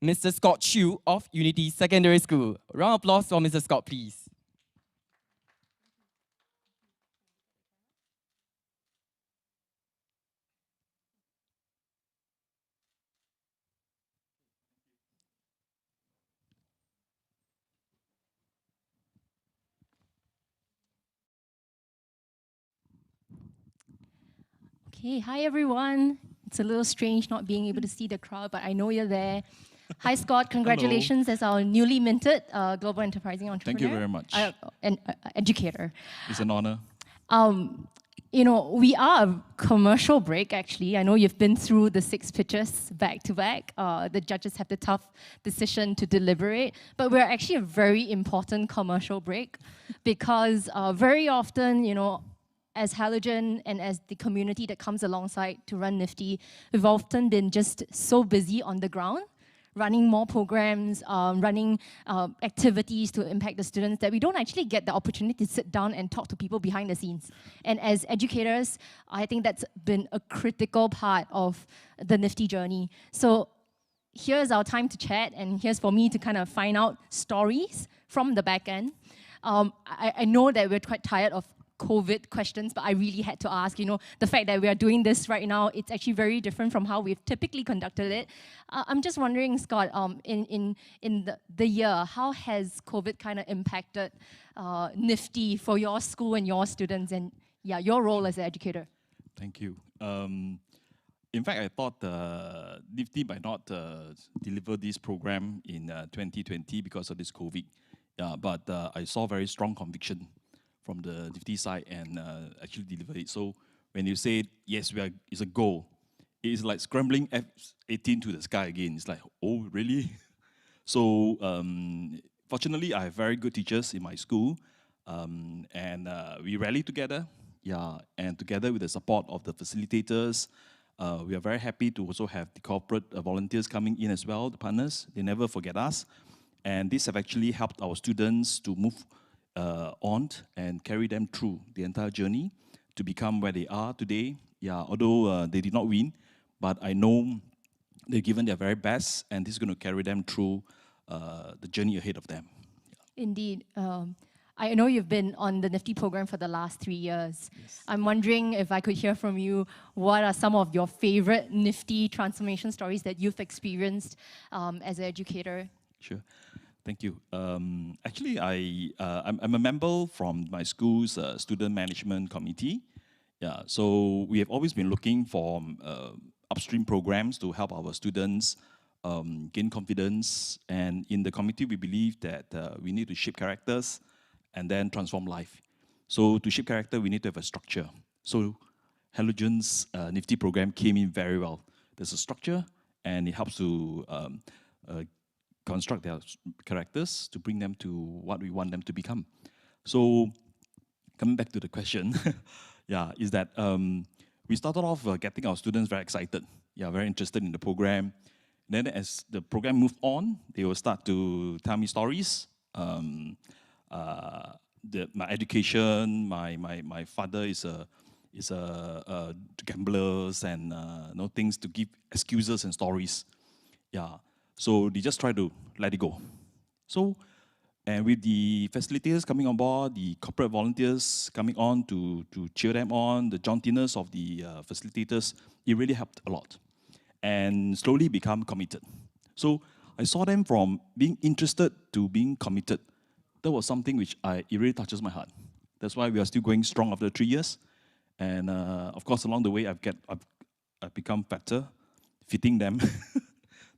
Mr. Scott Chu of Unity Secondary School. A round of applause for Mr. Scott, please. Okay, hi everyone. It's a little strange not being able to see the crowd, but I know you're there. Hi Scott, congratulations as our newly minted Global Enterprising Entrepreneur. Thank you very much. And educator. It's an honor. You know, we are a commercial break actually. I know you've been through the 6 pitches back to back. The judges have the tough decision to deliberate, but we're actually a very important commercial break because very often, you know, as Halogen and as the community that comes alongside to run Nifty, we've often been just so busy on the ground, running more programs, running activities to impact the students that we don't actually get the opportunity to sit down and talk to people behind the scenes. And as educators, I think that's been a critical part of the Nifty journey. So here's our time to chat, and here's for me to kind of find out stories from the back end. I know that we're quite tired of COVID questions, but I really had to ask, you know, the fact that we are doing this right now, it's actually very different from how we've typically conducted it. I'm just wondering, Scott, in the year, how has COVID kind of impacted Nifty for your school and your students and your role as an educator? Thank you. In fact, I thought Nifty might not deliver this program in 2020 because of this COVID, but I saw very strong conviction from the Nifty side and actually deliver it. So when you say, yes, it's a goal, it's like scrambling F-18 to the sky again. It's like, oh, really? So fortunately, I have very good teachers in my school, and we rally together, and together with the support of the facilitators, we are very happy to also have the corporate volunteers coming in as well, the partners. They never forget us. And this have actually helped our students to move on and carry them through the entire journey to become where they are today. Although they did not win, but I know they've given their very best, and this is going to carry them through the journey ahead of them. Indeed. I know you've been on the Nifty program for the last 3 years. Yes. I'm wondering if I could hear from you, what are some of your favorite Nifty transformation stories that you've experienced as an educator? Sure. Thank you. Actually, I'm a member from my school's student management committee. So we have always been looking for upstream programs to help our students gain confidence. And in the committee, we believe that we need to shape characters and then transform life. So to shape character, we need to have a structure. So Halogen's Nifty program came in very well. There's a structure, and it helps to construct their characters to bring them to what we want them to become. So coming back to the question, is that we started off getting our students very excited, very interested in the program. Then as the program moved on, they will start to tell me stories. My education, my father is a gambler, and things to give excuses and stories. So they just try to let it go. So, and with the facilitators coming on board, the corporate volunteers coming on to cheer them on, the jauntiness of the facilitators, it really helped a lot. And slowly become committed. So I saw them from being interested to being committed. That was something which it really touches my heart. That's why we are still going strong after 3 years. And of course, along the way, I've become fatter, fitting them.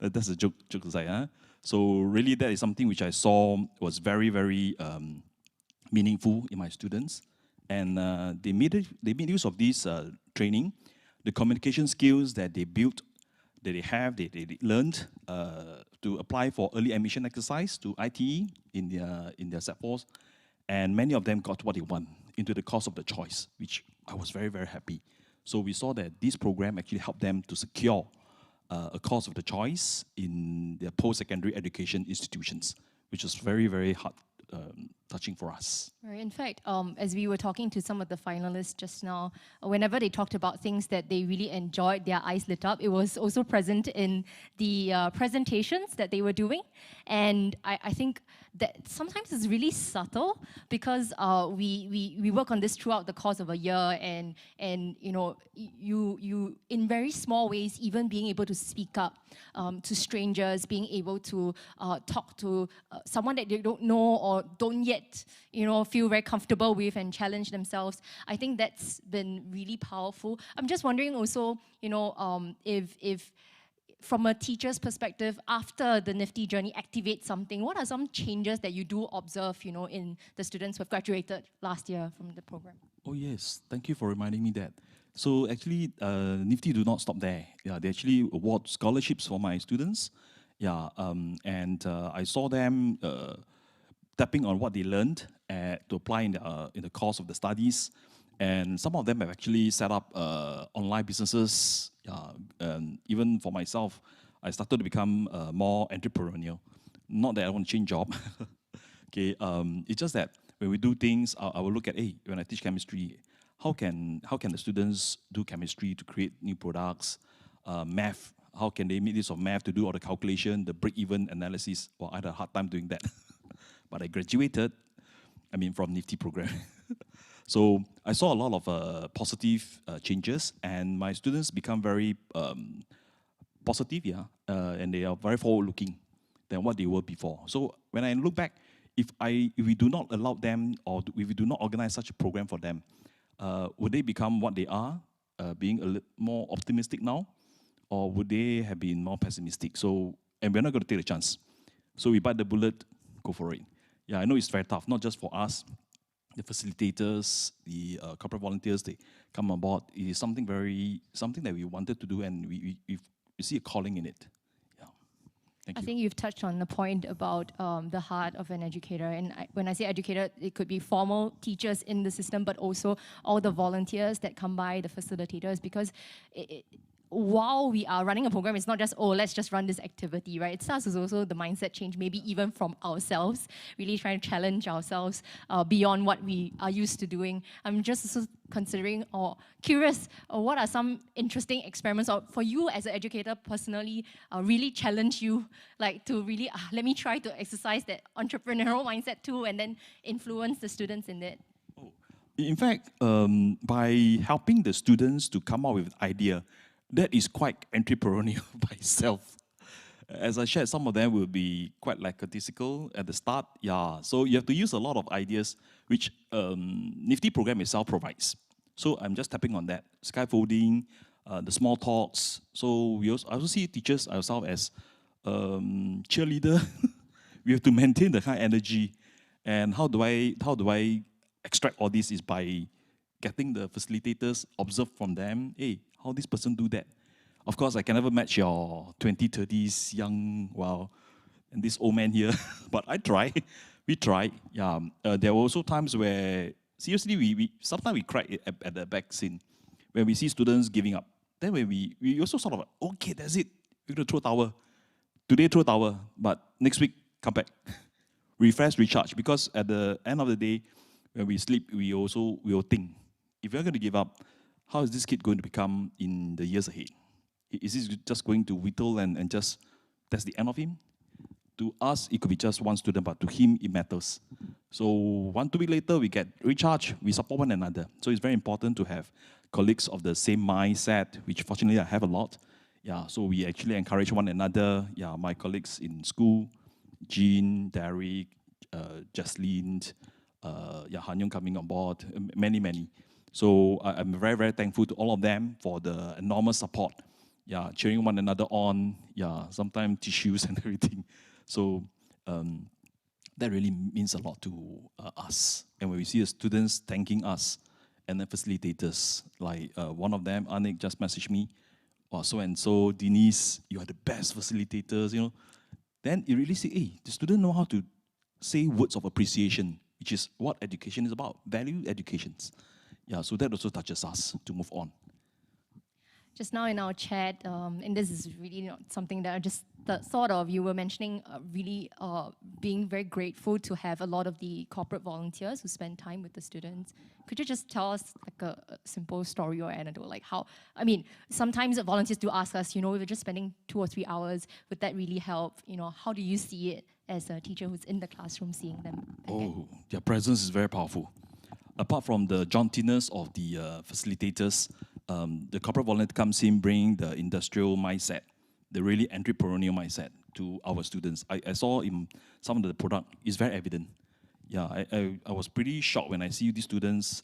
That's a joke aside. Huh? So really, that is something which I saw was very, very meaningful in my students. And they made use of this training, the communication skills that they built, that they learned to apply for early admission exercise to ITE in their set force. And many of them got what they want into the course of the choice, which I was very, very happy. So we saw that this program actually helped them to secure a course of the choice in their post-secondary education institutions, which was very, very heart touching for us. Right. In fact, as we were talking to some of the finalists just now, whenever they talked about things that they really enjoyed, their eyes lit up. It was also present in the presentations that they were doing. And I think that sometimes it's really subtle because we work on this throughout the course of a year, and you know, you in very small ways, even being able to speak up to strangers, being able to talk to someone that you don't know or don't yet yet, feel very comfortable with and challenge themselves. I think that's been really powerful. I'm just wondering also, if from a teacher's perspective, after the Nifty journey activates something, what are some changes that you do observe, in the students who have graduated last year from the program? Oh yes, thank you for reminding me that. So actually, Nifty do not stop there. Yeah, they actually award scholarships for my students. Yeah, and I saw them tapping on what they learned to apply in the course of the studies. And some of them have actually set up online businesses. And even for myself, I started to become more entrepreneurial. Not that I want to change job. Okay, it's just that when we do things, I will look at, hey, when I teach chemistry, how can the students do chemistry to create new products? Math, how can they make use of math to do all the calculation, the break-even analysis? Well, I had a hard time doing that. But I graduated, from Nifty program. So I saw a lot of positive changes, and my students become very positive, and they are very forward-looking than what they were before. So when I look back, if we do not allow them, or if we do not organize such a program for them, would they become what they are, being a little more optimistic now, or would they have been more pessimistic? So, and we're not going to take the chance. So we bite the bullet, go for it. Yeah, I know it's very tough, not just for us, the facilitators, the corporate volunteers, they come on board. It is something that we wanted to do, and we see a calling in it. Yeah. Thank you. I think you've touched on the point about the heart of an educator. And when I say educator, it could be formal teachers in the system, but also all the volunteers that come by, the facilitators, because while we are running a program, it's not just, oh, let's just run this activity, right? It starts with also the mindset change, maybe even from ourselves, really trying to challenge ourselves beyond what we are used to doing. I'm just also considering or curious, what are some interesting experiments, or for you as an educator personally, really challenge you, like to really, let me try to exercise that entrepreneurial mindset too, and then influence the students in it? In fact, by helping the students to come up with an idea, that is quite entrepreneurial by itself. As I shared, some of them will be quite lackadaisical at the start. Yeah, so you have to use a lot of ideas, which Nifty program itself provides. So I'm just tapping on that. Scaffolding, the small talks. So I also see teachers ourselves as cheerleader. We have to maintain the high energy. And how do I extract all this is by getting the facilitators, observe from them, hey, how this person do that. Of course, I can never match your 20, 30s young, and this old man here, but I try. We try. Yeah. There were also times where, seriously, sometimes we cry at the back scene when we see students giving up. Then when we also sort of, okay, that's it. We're going to throw towel. Today, throw towel, but next week, come back. Refresh, recharge. Because at the end of the day, when we sleep, we will think, if you're going to give up, how is this kid going to become in the years ahead? Is he just going to whittle and just, that's the end of him? To us, it could be just one student, but to him, it matters. So 1, 2 weeks later, we get recharge, we support one another. So it's very important to have colleagues of the same mindset, which fortunately I have a lot. Yeah, so we actually encourage one another. Yeah, my colleagues in school, Jean, Derek, Jaslyn, Han Yong coming on board, many. So I'm very, very thankful to all of them for the enormous support. Yeah, cheering one another on. Yeah, sometimes tissues and everything. So that really means a lot to us. And when we see the students thanking us and the facilitators, like one of them, Anik, just messaged me, so-and-so, Denise, you are the best facilitators, Then you really say, hey, the student know how to say words of appreciation, which is what education is about, value educations. Yeah, so that also touches us to move on. Just now in our chat, and this is really not something that I just thought of, you were mentioning really being very grateful to have a lot of the corporate volunteers who spend time with the students. Could you just tell us like a simple story or anecdote, like how, sometimes the volunteers do ask us, we're just spending 2 or 3 hours, would that really help? How do you see it as a teacher who's in the classroom seeing them? Oh, their presence is very powerful. Apart from the jauntiness of the facilitators, the corporate volunteer comes in bringing the industrial mindset, the really entrepreneurial mindset to our students. I saw in some of the product, it's very evident. Yeah, I was pretty shocked when I see these students.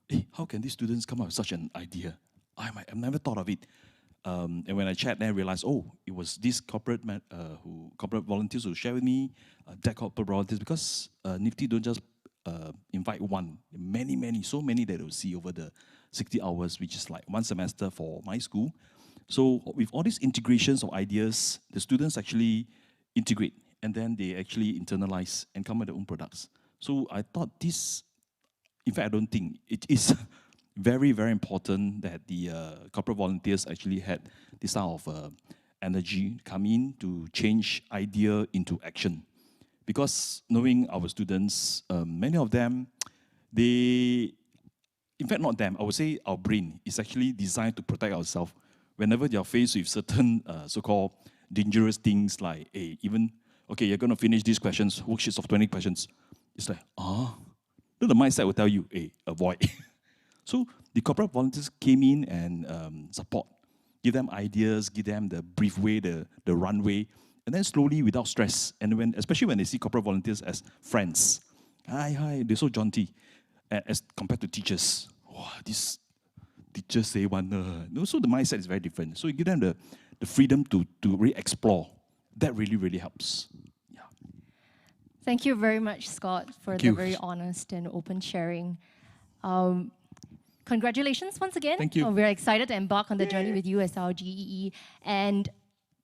Hey, how can these students come up with such an idea? I've never thought of it. And when I chat, then I realized, oh, it was these corporate volunteers who share with me, that corporate volunteers, because Nifty don't just invite one, many, so many that they'll see over the 60 hours, which is like one semester for my school. So with all these integrations of ideas, the students actually integrate, and then they actually internalize and come with their own products. So I thought this, in fact, I don't think it is very, very important that the corporate volunteers actually had this kind of energy come in to change idea into action. Because knowing our students, many of them, in fact, not them, I would say our brain is actually designed to protect ourselves. Whenever they are faced with certain so-called dangerous things like, hey, even, okay, you're going to finish these questions, worksheets of 20 questions. It's like, then the mindset will tell you, hey, avoid. So the corporate volunteers came in and support, give them ideas, give them the brief way, the runway, and then slowly, without stress, and especially when they see corporate volunteers as friends, hi, they're so jaunty, as compared to teachers. Wow, these teachers say one. So the mindset is very different. So you give them the freedom to really explore. That really helps. Yeah. Thank you very much, Scott, for the very honest and open sharing. Congratulations once again. Thank you. We're excited to embark on the journey with you as our GEE. And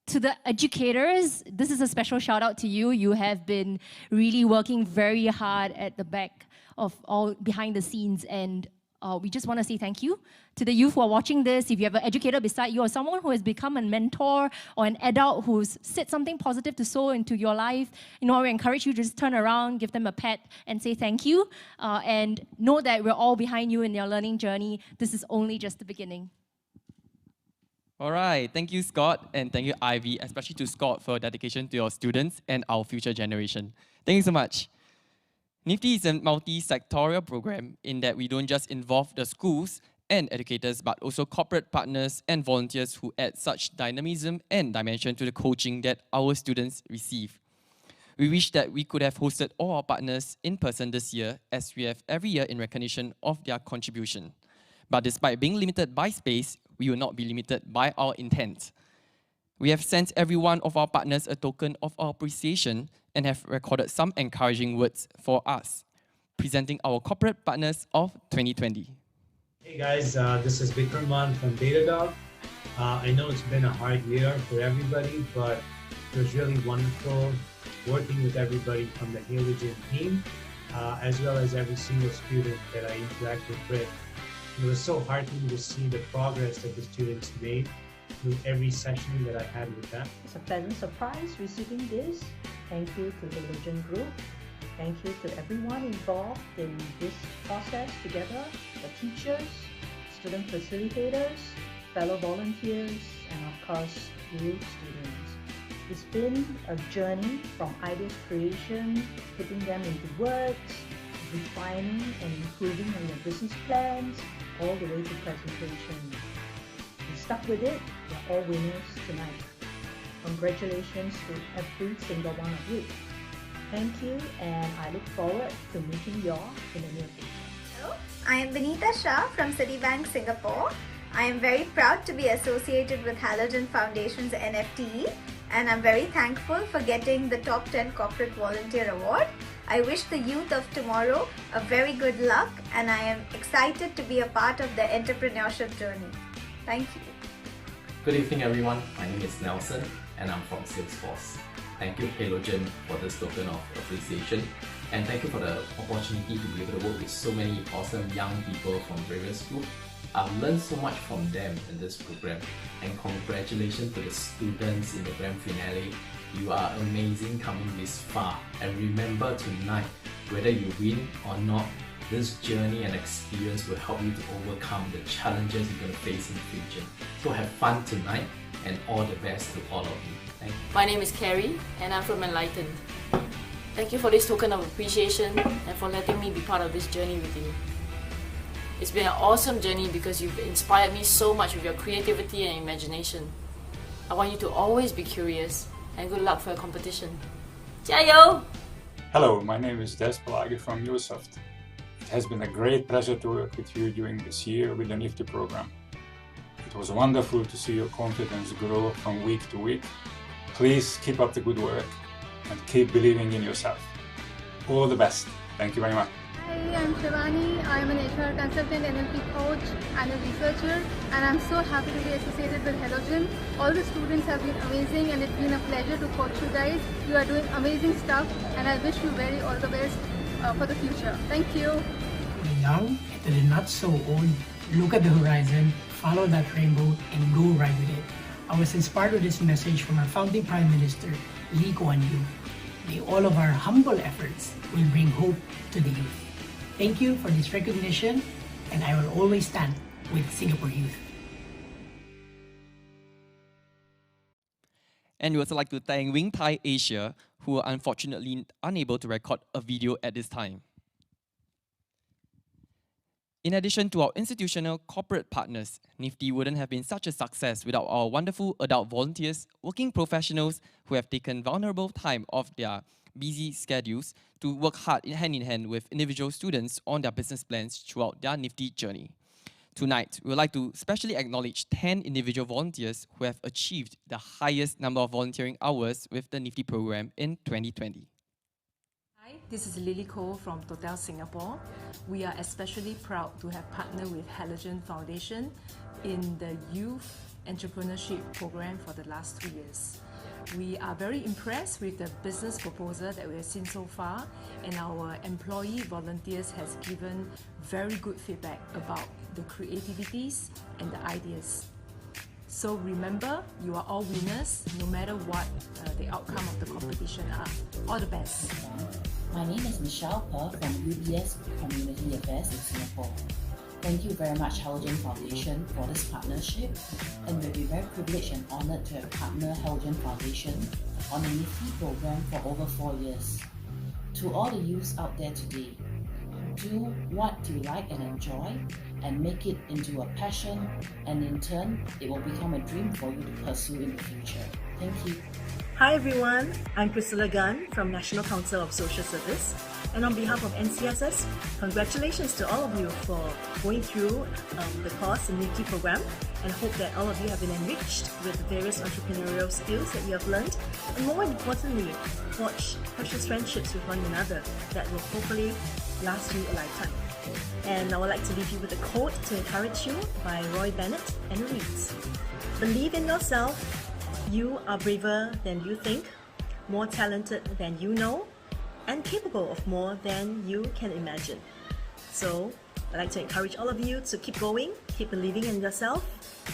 to the educators, this is a special shout out to you. You have been really working very hard at the back of all behind the scenes, and we just want to say thank you to the youth who are watching this. If you have an educator beside you or someone who has become a mentor or an adult who's said something positive to sow into your life, we encourage you to just turn around, give them a pat and say thank you, and know that we're all behind you in your learning journey. This is only just the beginning. All right, thank you, Scott, and thank you, Ivy, especially to Scott for your dedication to your students and our future generation. Thank you so much. Nifty is a multi-sectorial program in that we don't just involve the schools and educators, but also corporate partners and volunteers who add such dynamism and dimension to the coaching that our students receive. We wish that we could have hosted all our partners in person this year, as we have every year in recognition of their contribution. But despite being limited by space, we will not be limited by our intent. We have sent every one of our partners a token of our appreciation and have recorded some encouraging words for us, presenting our corporate partners of 2020. Hey guys, this is Vikraman from Datadog. I know it's been a hard year for everybody, but it was really wonderful working with everybody from the Halogen team, as well as every single student that I interacted with. It was so heartening to see the progress that the students made through every session that I had with them. It's a pleasant surprise receiving this. Thank you to the Halogen Group. Thank you to everyone involved in this process together, the teachers, student facilitators, fellow volunteers, and of course, you students. It's been a journey from ideas creation, putting them into words, refining and improving on your business plans, all the way to presentation. You stuck with it, you're all winners tonight. Congratulations to every single one of you. Thank you, and I look forward to meeting you all in the near future. Hello, I am Benita Shah from Citibank Singapore. I am very proud to be associated with Halogen Foundation's NFTE, and I'm very thankful for getting the Top 10 Corporate Volunteer Award. I wish the youth of tomorrow a very good luck, and I am excited to be a part of the entrepreneurship journey. Thank you. Good evening everyone, my name is Nelson and I'm from Salesforce. Thank you Halogen for this token of appreciation, and thank you for the opportunity to be able to work with so many awesome young people from various groups. I've learned so much from them in this program, and congratulations to the students in the grand finale. You are amazing coming this far, and remember tonight, whether you win or not, this journey and experience will help you to overcome the challenges you're going to face in the future. So have fun tonight, and all the best to all of you. Thank you. My name is Carrie, and I'm from Enlightened. Thank you for this token of appreciation and for letting me be part of this journey with you. It's been an awesome journey because you've inspired me so much with your creativity and imagination. I want you to always be curious, and good luck for your competition. 加油! Hello, my name is Des Palagi from Ubisoft. It has been a great pleasure to work with you during this year with the NIFTY program. It was wonderful to see your confidence grow from week to week. Please keep up the good work and keep believing in yourself. All the best. Thank you very much. Hi, I'm Shivani. I'm an HR consultant, NLP coach, and a researcher, and I'm so happy to be associated with Halogen. All the students have been amazing, and it's been a pleasure to coach you guys. You are doing amazing stuff, and I wish you all the best for the future. Thank you. Young, till not so old, look at the horizon, follow that rainbow, and go right with it. I was inspired with this message from our founding Prime Minister, Lee Kuan Yew. May all of our humble efforts will bring hope to the youth. Thank you for this recognition, and I will always stand with Singapore youth. And we also like to thank Wing Thai Asia, who are unfortunately unable to record a video at this time. In addition to our institutional corporate partners, NIFTY wouldn't have been such a success without our wonderful adult volunteers, working professionals who have taken vulnerable time off their busy schedules to work hard hand in hand with individual students on their business plans throughout their NIFTY journey. Tonight, we would like to specially acknowledge 10 individual volunteers who have achieved the highest number of volunteering hours with the NIFTY program in 2020. Hi, this is Lily Koh from Total Singapore. We are especially proud to have partnered with Halogen Foundation in the Youth Entrepreneurship Program for the last 2 years. We are very impressed with the business proposal that we have seen so far, and our employee volunteers has given very good feedback about the creativities and the ideas. So remember, you are all winners, no matter what the outcome of the competition are. All the best. My name is Michelle Per from UBS Community Affairs in Singapore. Thank you very much, Halogen Foundation, for this partnership, and we'll be very privileged and honoured to have partnered Halogen Foundation on the NIFTY program for over 4 years. To all the youths out there today, do what you like and enjoy, and make it into a passion, and in turn, it will become a dream for you to pursue in the future. Thank you. Hi everyone, I'm Priscilla Gunn from National Council of Social Service, and on behalf of NCSS, congratulations to all of you for going through the course in NIFTY program, and hope that all of you have been enriched with the various entrepreneurial skills that you have learned, and more importantly, forge precious friendships with one another that will hopefully last you a lifetime. And I would like to leave you with a quote to encourage you by Roy Bennett, and it reads, "Believe in yourself. You are braver than you think, more talented than you know, and capable of more than you can imagine." So, I'd like to encourage all of you to keep going, keep believing in yourself,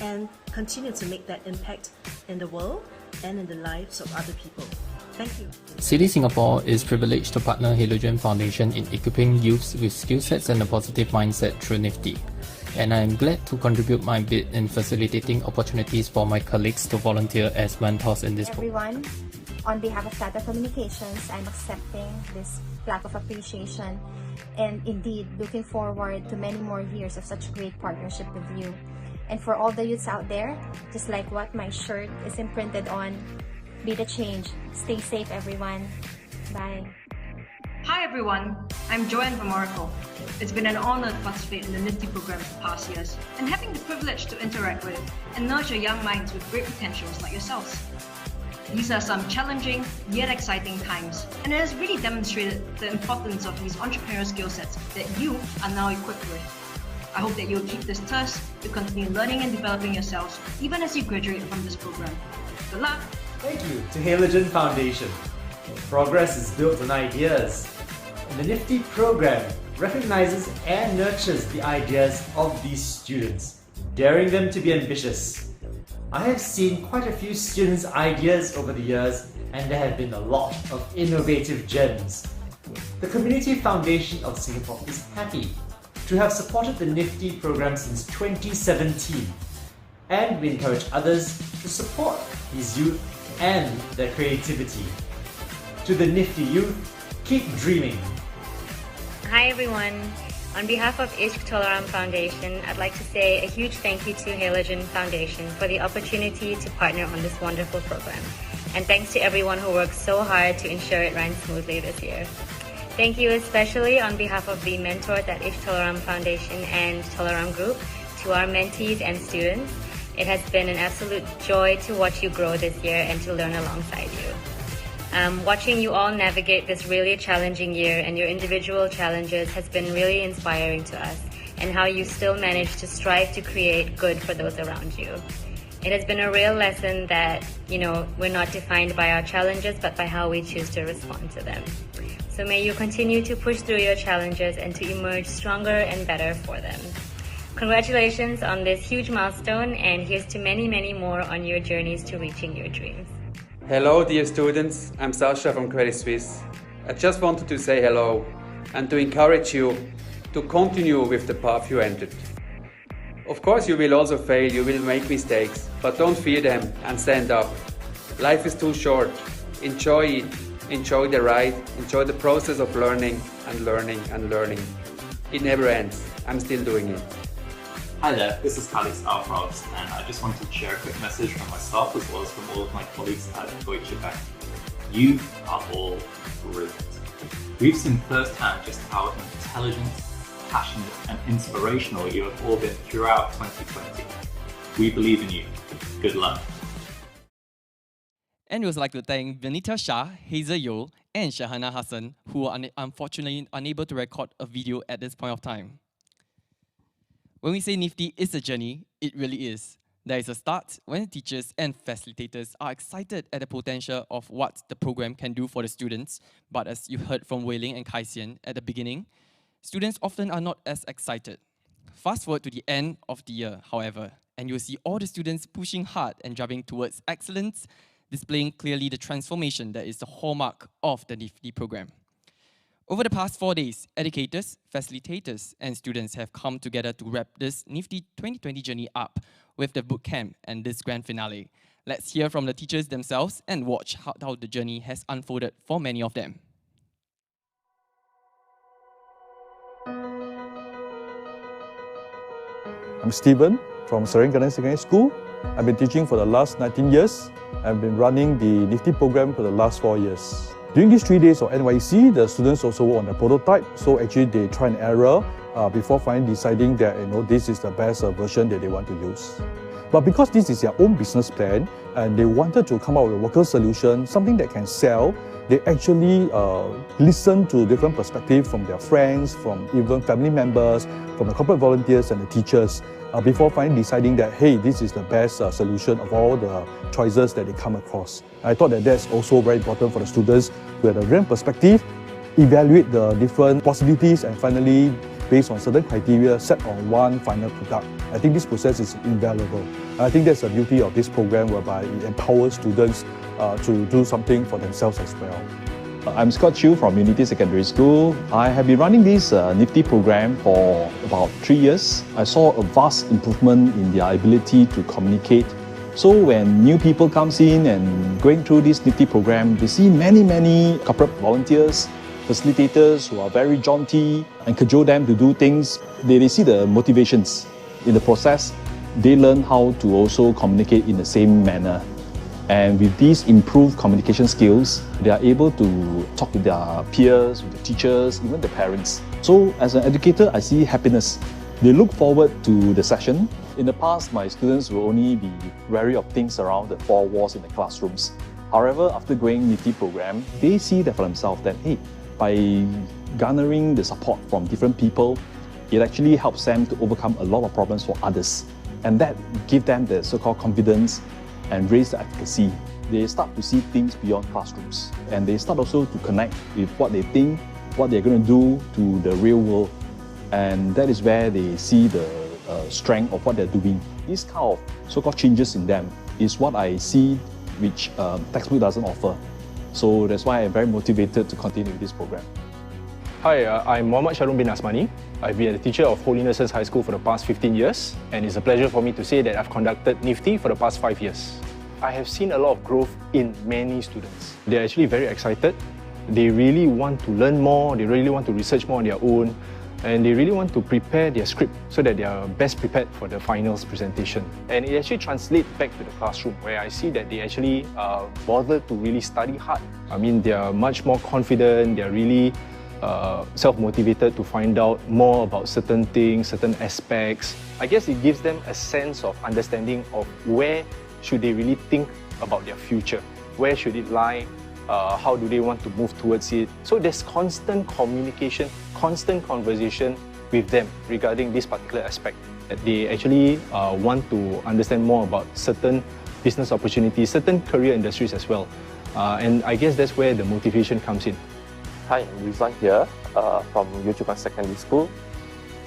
and continue to make that impact in the world and in the lives of other people. Thank you. City Singapore is privileged to partner Halogen Foundation in equipping youths with skill sets and a positive mindset through NIFTY. And I'm glad to contribute my bit in facilitating opportunities for my colleagues to volunteer as mentors in this program. Everyone, on behalf of Tata Communications, I'm accepting this plaque of appreciation, and indeed looking forward to many more years of such great partnership with you. And for all the youths out there, just like what my shirt is imprinted on, be the change. Stay safe, everyone. Bye. Hi everyone, I'm Joanne from Oracle. It's been an honor to participate in the NIFTY program for the past years, and having the privilege to interact with and nurture young minds with great potentials like yourselves. These are some challenging yet exciting times, and it has really demonstrated the importance of these entrepreneurial skill sets that you are now equipped with. I hope that you'll keep this thirst to continue learning and developing yourselves even as you graduate from this program. Good luck! Thank you to Halogen Foundation. Progress is built on ideas, and the NIFTY program recognizes and nurtures the ideas of these students, daring them to be ambitious. I have seen quite a few students' ideas over the years, and there have been a lot of innovative gems. The Community Foundation of Singapore is happy to have supported the NIFTY program since 2017, and we encourage others to support these youth and their creativity. To the NIFTY youth, keep dreaming. Hi everyone. On behalf of Ishq Tolaram Foundation, I'd like to say a huge thank you to Halogen Foundation for the opportunity to partner on this wonderful program. And thanks to everyone who worked so hard to ensure it ran smoothly this year. Thank you especially on behalf of the mentors at Ishq Tolaram Foundation and Tolaram Group to our mentees and students. It has been an absolute joy to watch you grow this year and to learn alongside you. Watching you all navigate this really challenging year and your individual challenges has been really inspiring to us, and how you still manage to strive to create good for those around you. It has been a real lesson that, we're not defined by our challenges, but by how we choose to respond to them. So may you continue to push through your challenges and to emerge stronger and better for them. Congratulations on this huge milestone, and here's to many, many more on your journeys to reaching your dreams. Hello dear students, I'm Sasha from Credit Suisse. I just wanted to say hello and to encourage you to continue with the path you entered. Of course you will also fail, you will make mistakes, but don't fear them and stand up. Life is too short. Enjoy it, enjoy the ride, enjoy the process of learning and learning and learning. It never ends. I'm still doing it. Hi there, this is Alex Alfrost, and I just wanted to share a quick message from myself as well as from all of my colleagues at Deutsche Bank. You are all brilliant. We've seen firsthand just how intelligent, passionate and inspirational you have all been throughout 2020. We believe in you. Good luck. And we would like to thank Vanita Shah, Hazel Yo, and Shahana Hassan, who are unfortunately unable to record a video at this point of time. When we say Nifty is a journey, it really is. There is a start when teachers and facilitators are excited at the potential of what the program can do for the students, but as you heard from Wei Ling and Kai Xian at the beginning, students often are not as excited. Fast forward to the end of the year, however, and you'll see all the students pushing hard and driving towards excellence, displaying clearly the transformation that is the hallmark of the Nifty program. Over the past 4 days, educators, facilitators, and students have come together to wrap this Nifty 2020 journey up with the bootcamp and this grand finale. Let's hear from the teachers themselves and watch how the journey has unfolded for many of them. I'm Stephen from Serangoon Secondary School. I've been teaching for the last 19 years. I've been running the Nifty program for the last 4 years. During these 3 days of NYEC, the students also work on the prototype, so actually they try and error before finally deciding that this is the best version that they want to use. But because this is their own business plan and they wanted to come up with a workable solution, something that can sell, they actually listen to different perspectives from their friends, from even family members, from the corporate volunteers and the teachers, before finally deciding that, hey, this is the best solution of all the choices that they come across. I thought that that's also very important for the students to have a different perspective, evaluate the different possibilities, and finally, based on certain criteria, set on one final product. I think this process is invaluable. And I think that's the beauty of this program, whereby it empowers students to do something for themselves as well. I'm Scott Chiu from Unity Secondary School. I have been running this Nifty program for about 3 years. I saw a vast improvement in their ability to communicate. So when new people comes in and going through this Nifty program, they see many corporate volunteers, facilitators who are very jaunty and cajole them to do things. They see the motivations. In the process, they learn how to also communicate in the same manner. And with these improved communication skills, they are able to talk with their peers, with the teachers, even the parents. So as an educator, I see happiness. They look forward to the session. In the past, my students will only be wary of things around the four walls in the classrooms. However, after going Nifty program, they see that for themselves that, hey, by garnering the support from different people, it actually helps them to overcome a lot of problems for others. And that gives them the so-called confidence and raise the efficacy. They start to see things beyond classrooms, and they start also to connect with what they think, what they're going to do to the real world, and that is where they see the strength of what they're doing. This kind of so-called changes in them is what I see which textbook doesn't offer. So that's why I'm very motivated to continue with this program. Hi, I'm Muhammad Sharon bin Asmani. I've been a teacher of Holy Innocents High School for the past 15 years, and it's a pleasure for me to say that I've conducted Nifty for the past 5 years. I have seen a lot of growth in many students. They're actually very excited. They really want to learn more, they really want to research more on their own, and they really want to prepare their script so that they are best prepared for the finals presentation. And it actually translates back to the classroom, where I see that they actually bother to really study hard. I mean, they are much more confident, they are really self-motivated to find out more about certain things, certain aspects. I guess it gives them a sense of understanding of where should they really think about their future, where should it lie, how do they want to move towards it. So there's constant communication, constant conversation with them regarding this particular aspect. They actually want to understand more about certain business opportunities, certain career industries as well. And I guess that's where the motivation comes in. Hi, I'm Rizwan here from Yio Chu Kang Secondary School.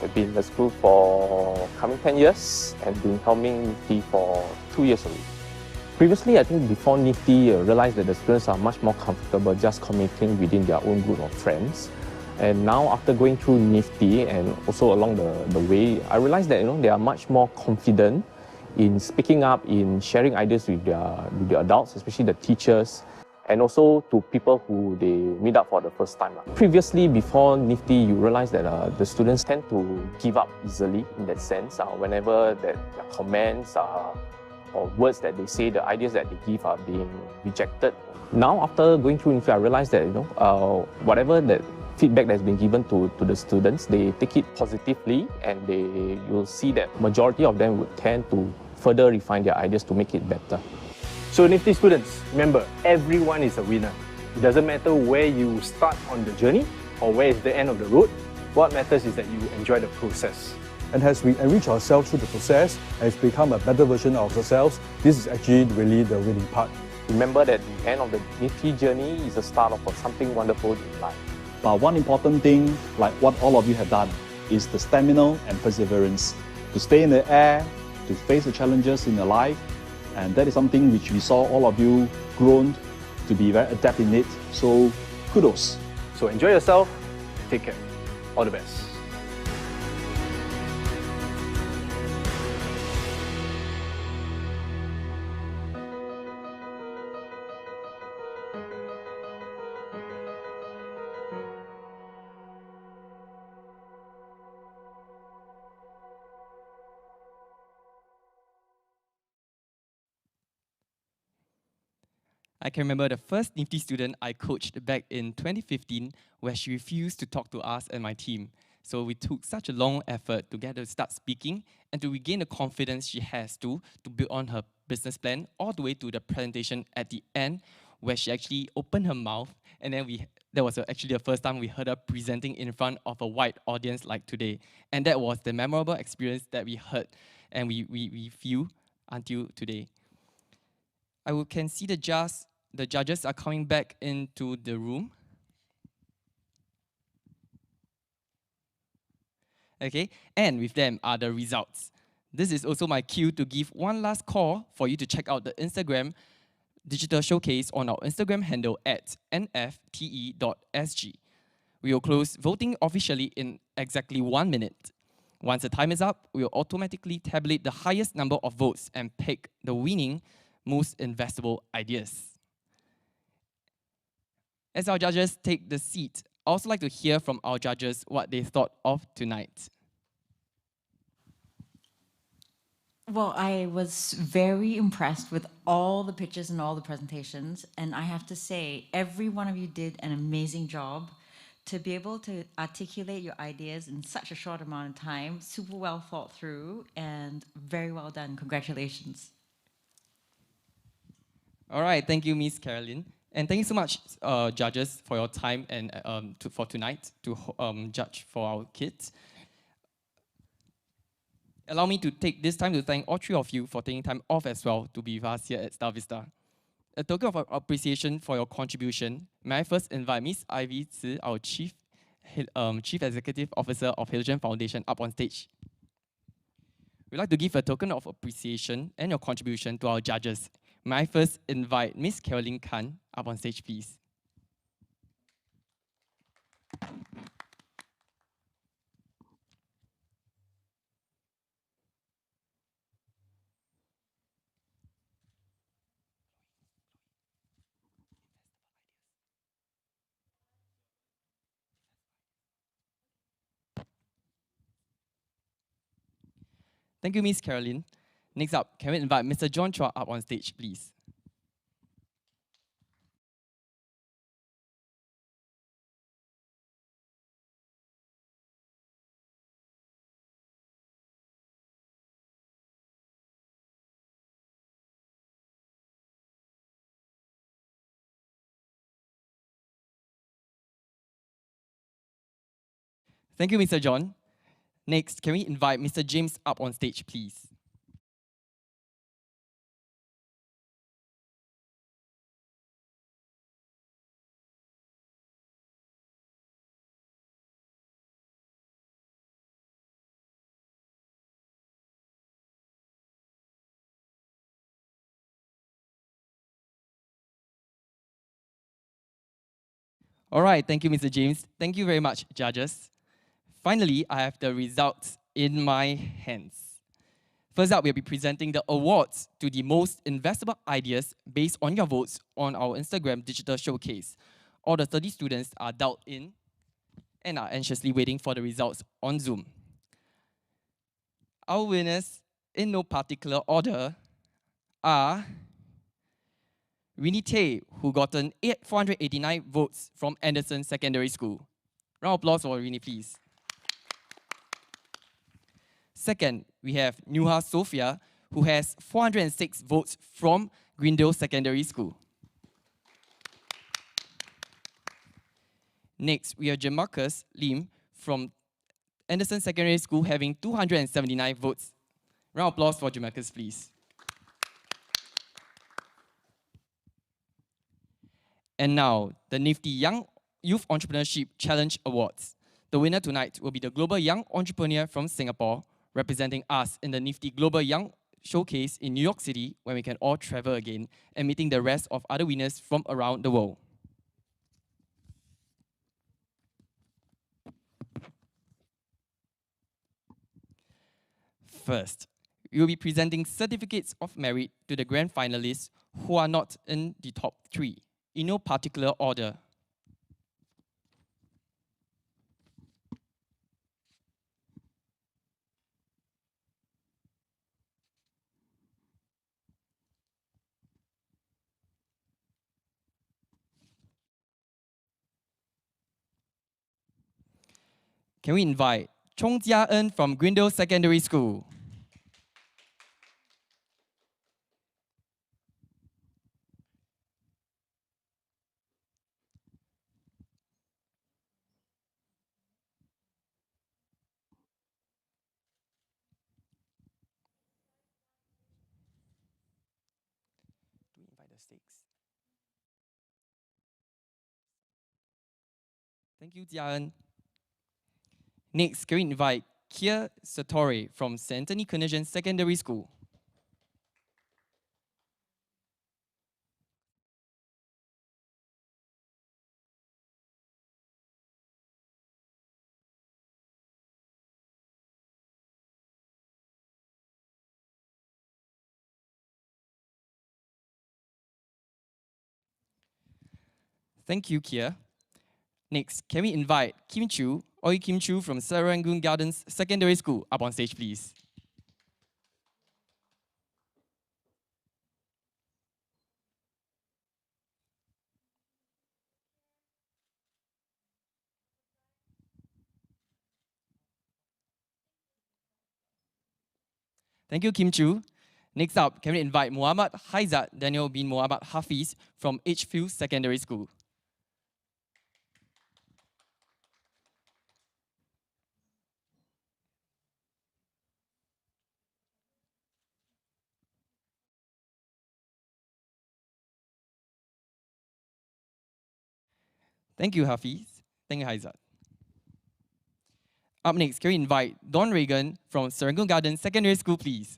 I've been in the school for coming 10 years and been helming NIFTY for 2 years already. Previously, I think before NIFTY, I realized that the students are much more comfortable just communicating within their own group of friends. And now, after going through NIFTY and also along the way, I realized that they are much more confident in speaking up, in sharing ideas with the adults, especially the teachers, and also to people who they meet up for the first time. Previously, before NIFTY, you realize that the students tend to give up easily in that sense. Whenever their comments or words that they say, the ideas that they give are being rejected. Now, after going through NIFTY, I realized that whatever that feedback that's been given to the students, they take it positively, and you'll see that majority of them would tend to further refine their ideas to make it better. So NIFTY students, remember, everyone is a winner. It doesn't matter where you start on the journey or where is the end of the road. What matters is that you enjoy the process. And as we enrich ourselves through the process, as we become a better version of ourselves, this is actually really the winning part. Remember that the end of the NIFTY journey is the start of something wonderful in life. But one important thing, like what all of you have done, is the stamina and perseverance. To stay in the air, to face the challenges in your life, and that is something which we saw all of you grown to be very adept in it. So kudos. So enjoy yourself, take care. All the best. I can remember the first NIFTY student I coached back in 2015, where she refused to talk to us and my team. So we took such a long effort to get her to start speaking and to regain the confidence she has to build on her business plan, all the way to the presentation at the end, where she actually opened her mouth, and then that was actually the first time we heard her presenting in front of a wide audience like today. And that was the memorable experience that we heard and we feel until today. I can see the judges are coming back into the room. Okay, and with them are the results. This is also my cue to give one last call for you to check out the Instagram digital showcase on our Instagram handle at nfte.sg. We will close voting officially in exactly 1 minute. Once the time is up, we will automatically tabulate the highest number of votes and pick the winning most investable ideas. As our judges take the seat, I'd also like to hear from our judges what they thought of tonight. Well, I was very impressed with all the pictures and all the presentations, and I have to say, every one of you did an amazing job. To be able to articulate your ideas in such a short amount of time, super well thought through, and very well done. Congratulations. All right, thank you, Miss Caroline. And thank you so much, judges, for your time and for tonight to judge for our kids. Allow me to take this time to thank all three of you for taking time off as well to be with us here at Star Vista. A token of appreciation for your contribution, may I first invite Miss Ivy Tse, our Chief Executive Officer of Halogen Foundation, up on stage. We'd like to give a token of appreciation and your contribution to our judges. May I first invite Miss Caroline Khan up on stage, please. Thank you, Miss Caroline. Next up, can we invite Mr. John Chua up on stage, please? Thank you, Mr. John. Next, can we invite Mr. James up on stage, please? All right, thank you, Mr. James. Thank you very much, judges. Finally, I have the results in my hands. First up, we'll be presenting the awards to the most investable ideas based on your votes on our Instagram digital showcase. All the 30 students are dialed in and are anxiously waiting for the results on Zoom. Our winners, in no particular order, are Winnie Tay, who gotten 489 votes from Anderson Secondary School. Round of applause for Winnie, please. Second, we have Nuha Sophia, who has 406 votes from Greendale Secondary School. Next, we have Jamarcus Lim from Anderson Secondary School having 279 votes. Round of applause for Jamarcus, please. And now, the Nifty Young Youth Entrepreneurship Challenge Awards. The winner tonight will be the Global Young Entrepreneur from Singapore, representing us in the Nifty Global Young Showcase in New York City, when we can all travel again, and meeting the rest of other winners from around the world. First, we will be presenting certificates of merit to the grand finalists who are not in the top 3, in no particular order. Can we invite Chong Jia En from Greendale Secondary School? Do we invite the stakes? Thank you, Jia En. Next, can we invite Kia Satori from St. Anthony Canossian Secondary School? Thank you, Kia. Next, can we invite Kim Chu, Oi Kim Chu from Serangoon Gardens Secondary School up on stage, please? Thank you, Kim Chu. Next up, can we invite Muhammad Haizat Daniel bin Muhammad Hafiz from Edgefield Secondary School? Thank you, Hafiz. Thank you, Haizat. Up next, can we invite Don Reagan from Serangoon Gardens Secondary School, please?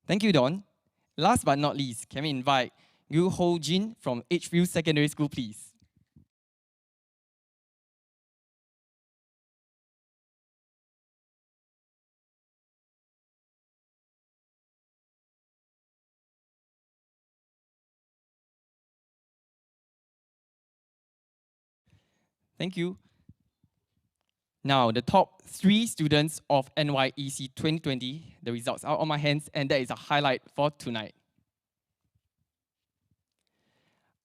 Thank you, Don. Last but not least, can we invite Yu Ho Jin from Edgefield Secondary School, please? Thank you. Now, the top 3 students of NYEC 2020, the results are on my hands, and that is a highlight for tonight.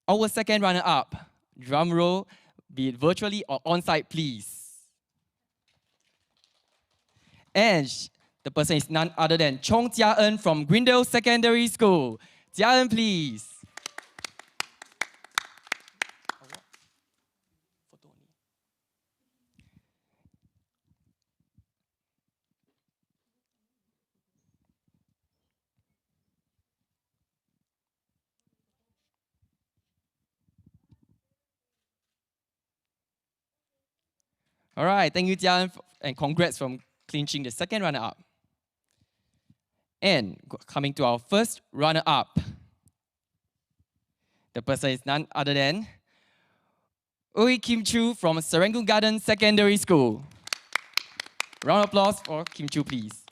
Our second runner-up, drum roll, be it virtually or on-site, please. And the person is none other than Chong Jia En from Grindale Secondary School. Jia En, please. All right, thank you, Jia, and congrats from clinching the second runner-up. And coming to our first runner-up, the person is none other than Ui Kim Chu from Serangoon Garden Secondary School. Round of applause for Kim Chu, please.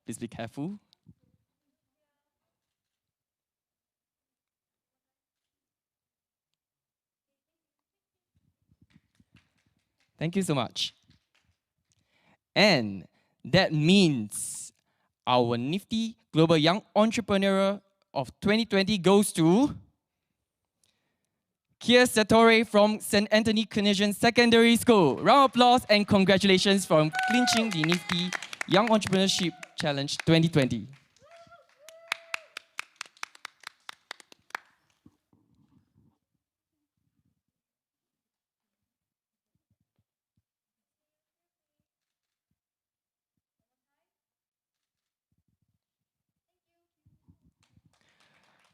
Please be careful. Thank you so much. And that means our nifty Global Young Entrepreneur of 2020 goes to Kier Satori from St. Anthony Canadian Secondary School. Round of applause and congratulations for clinching the nifty Young Entrepreneurship Challenge 2020.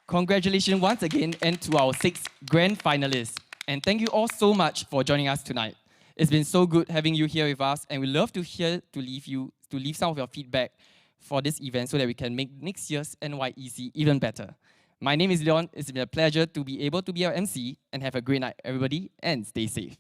Congratulations once again and to our 6 grand finalists. And thank you all so much for joining us tonight. It's been so good having you here with us, and we love to leave some of your feedback for this event so that we can make next year's NYEC even better. My name is Leon. It's been a pleasure to be able to be our MC, and have a great night, everybody, and stay safe.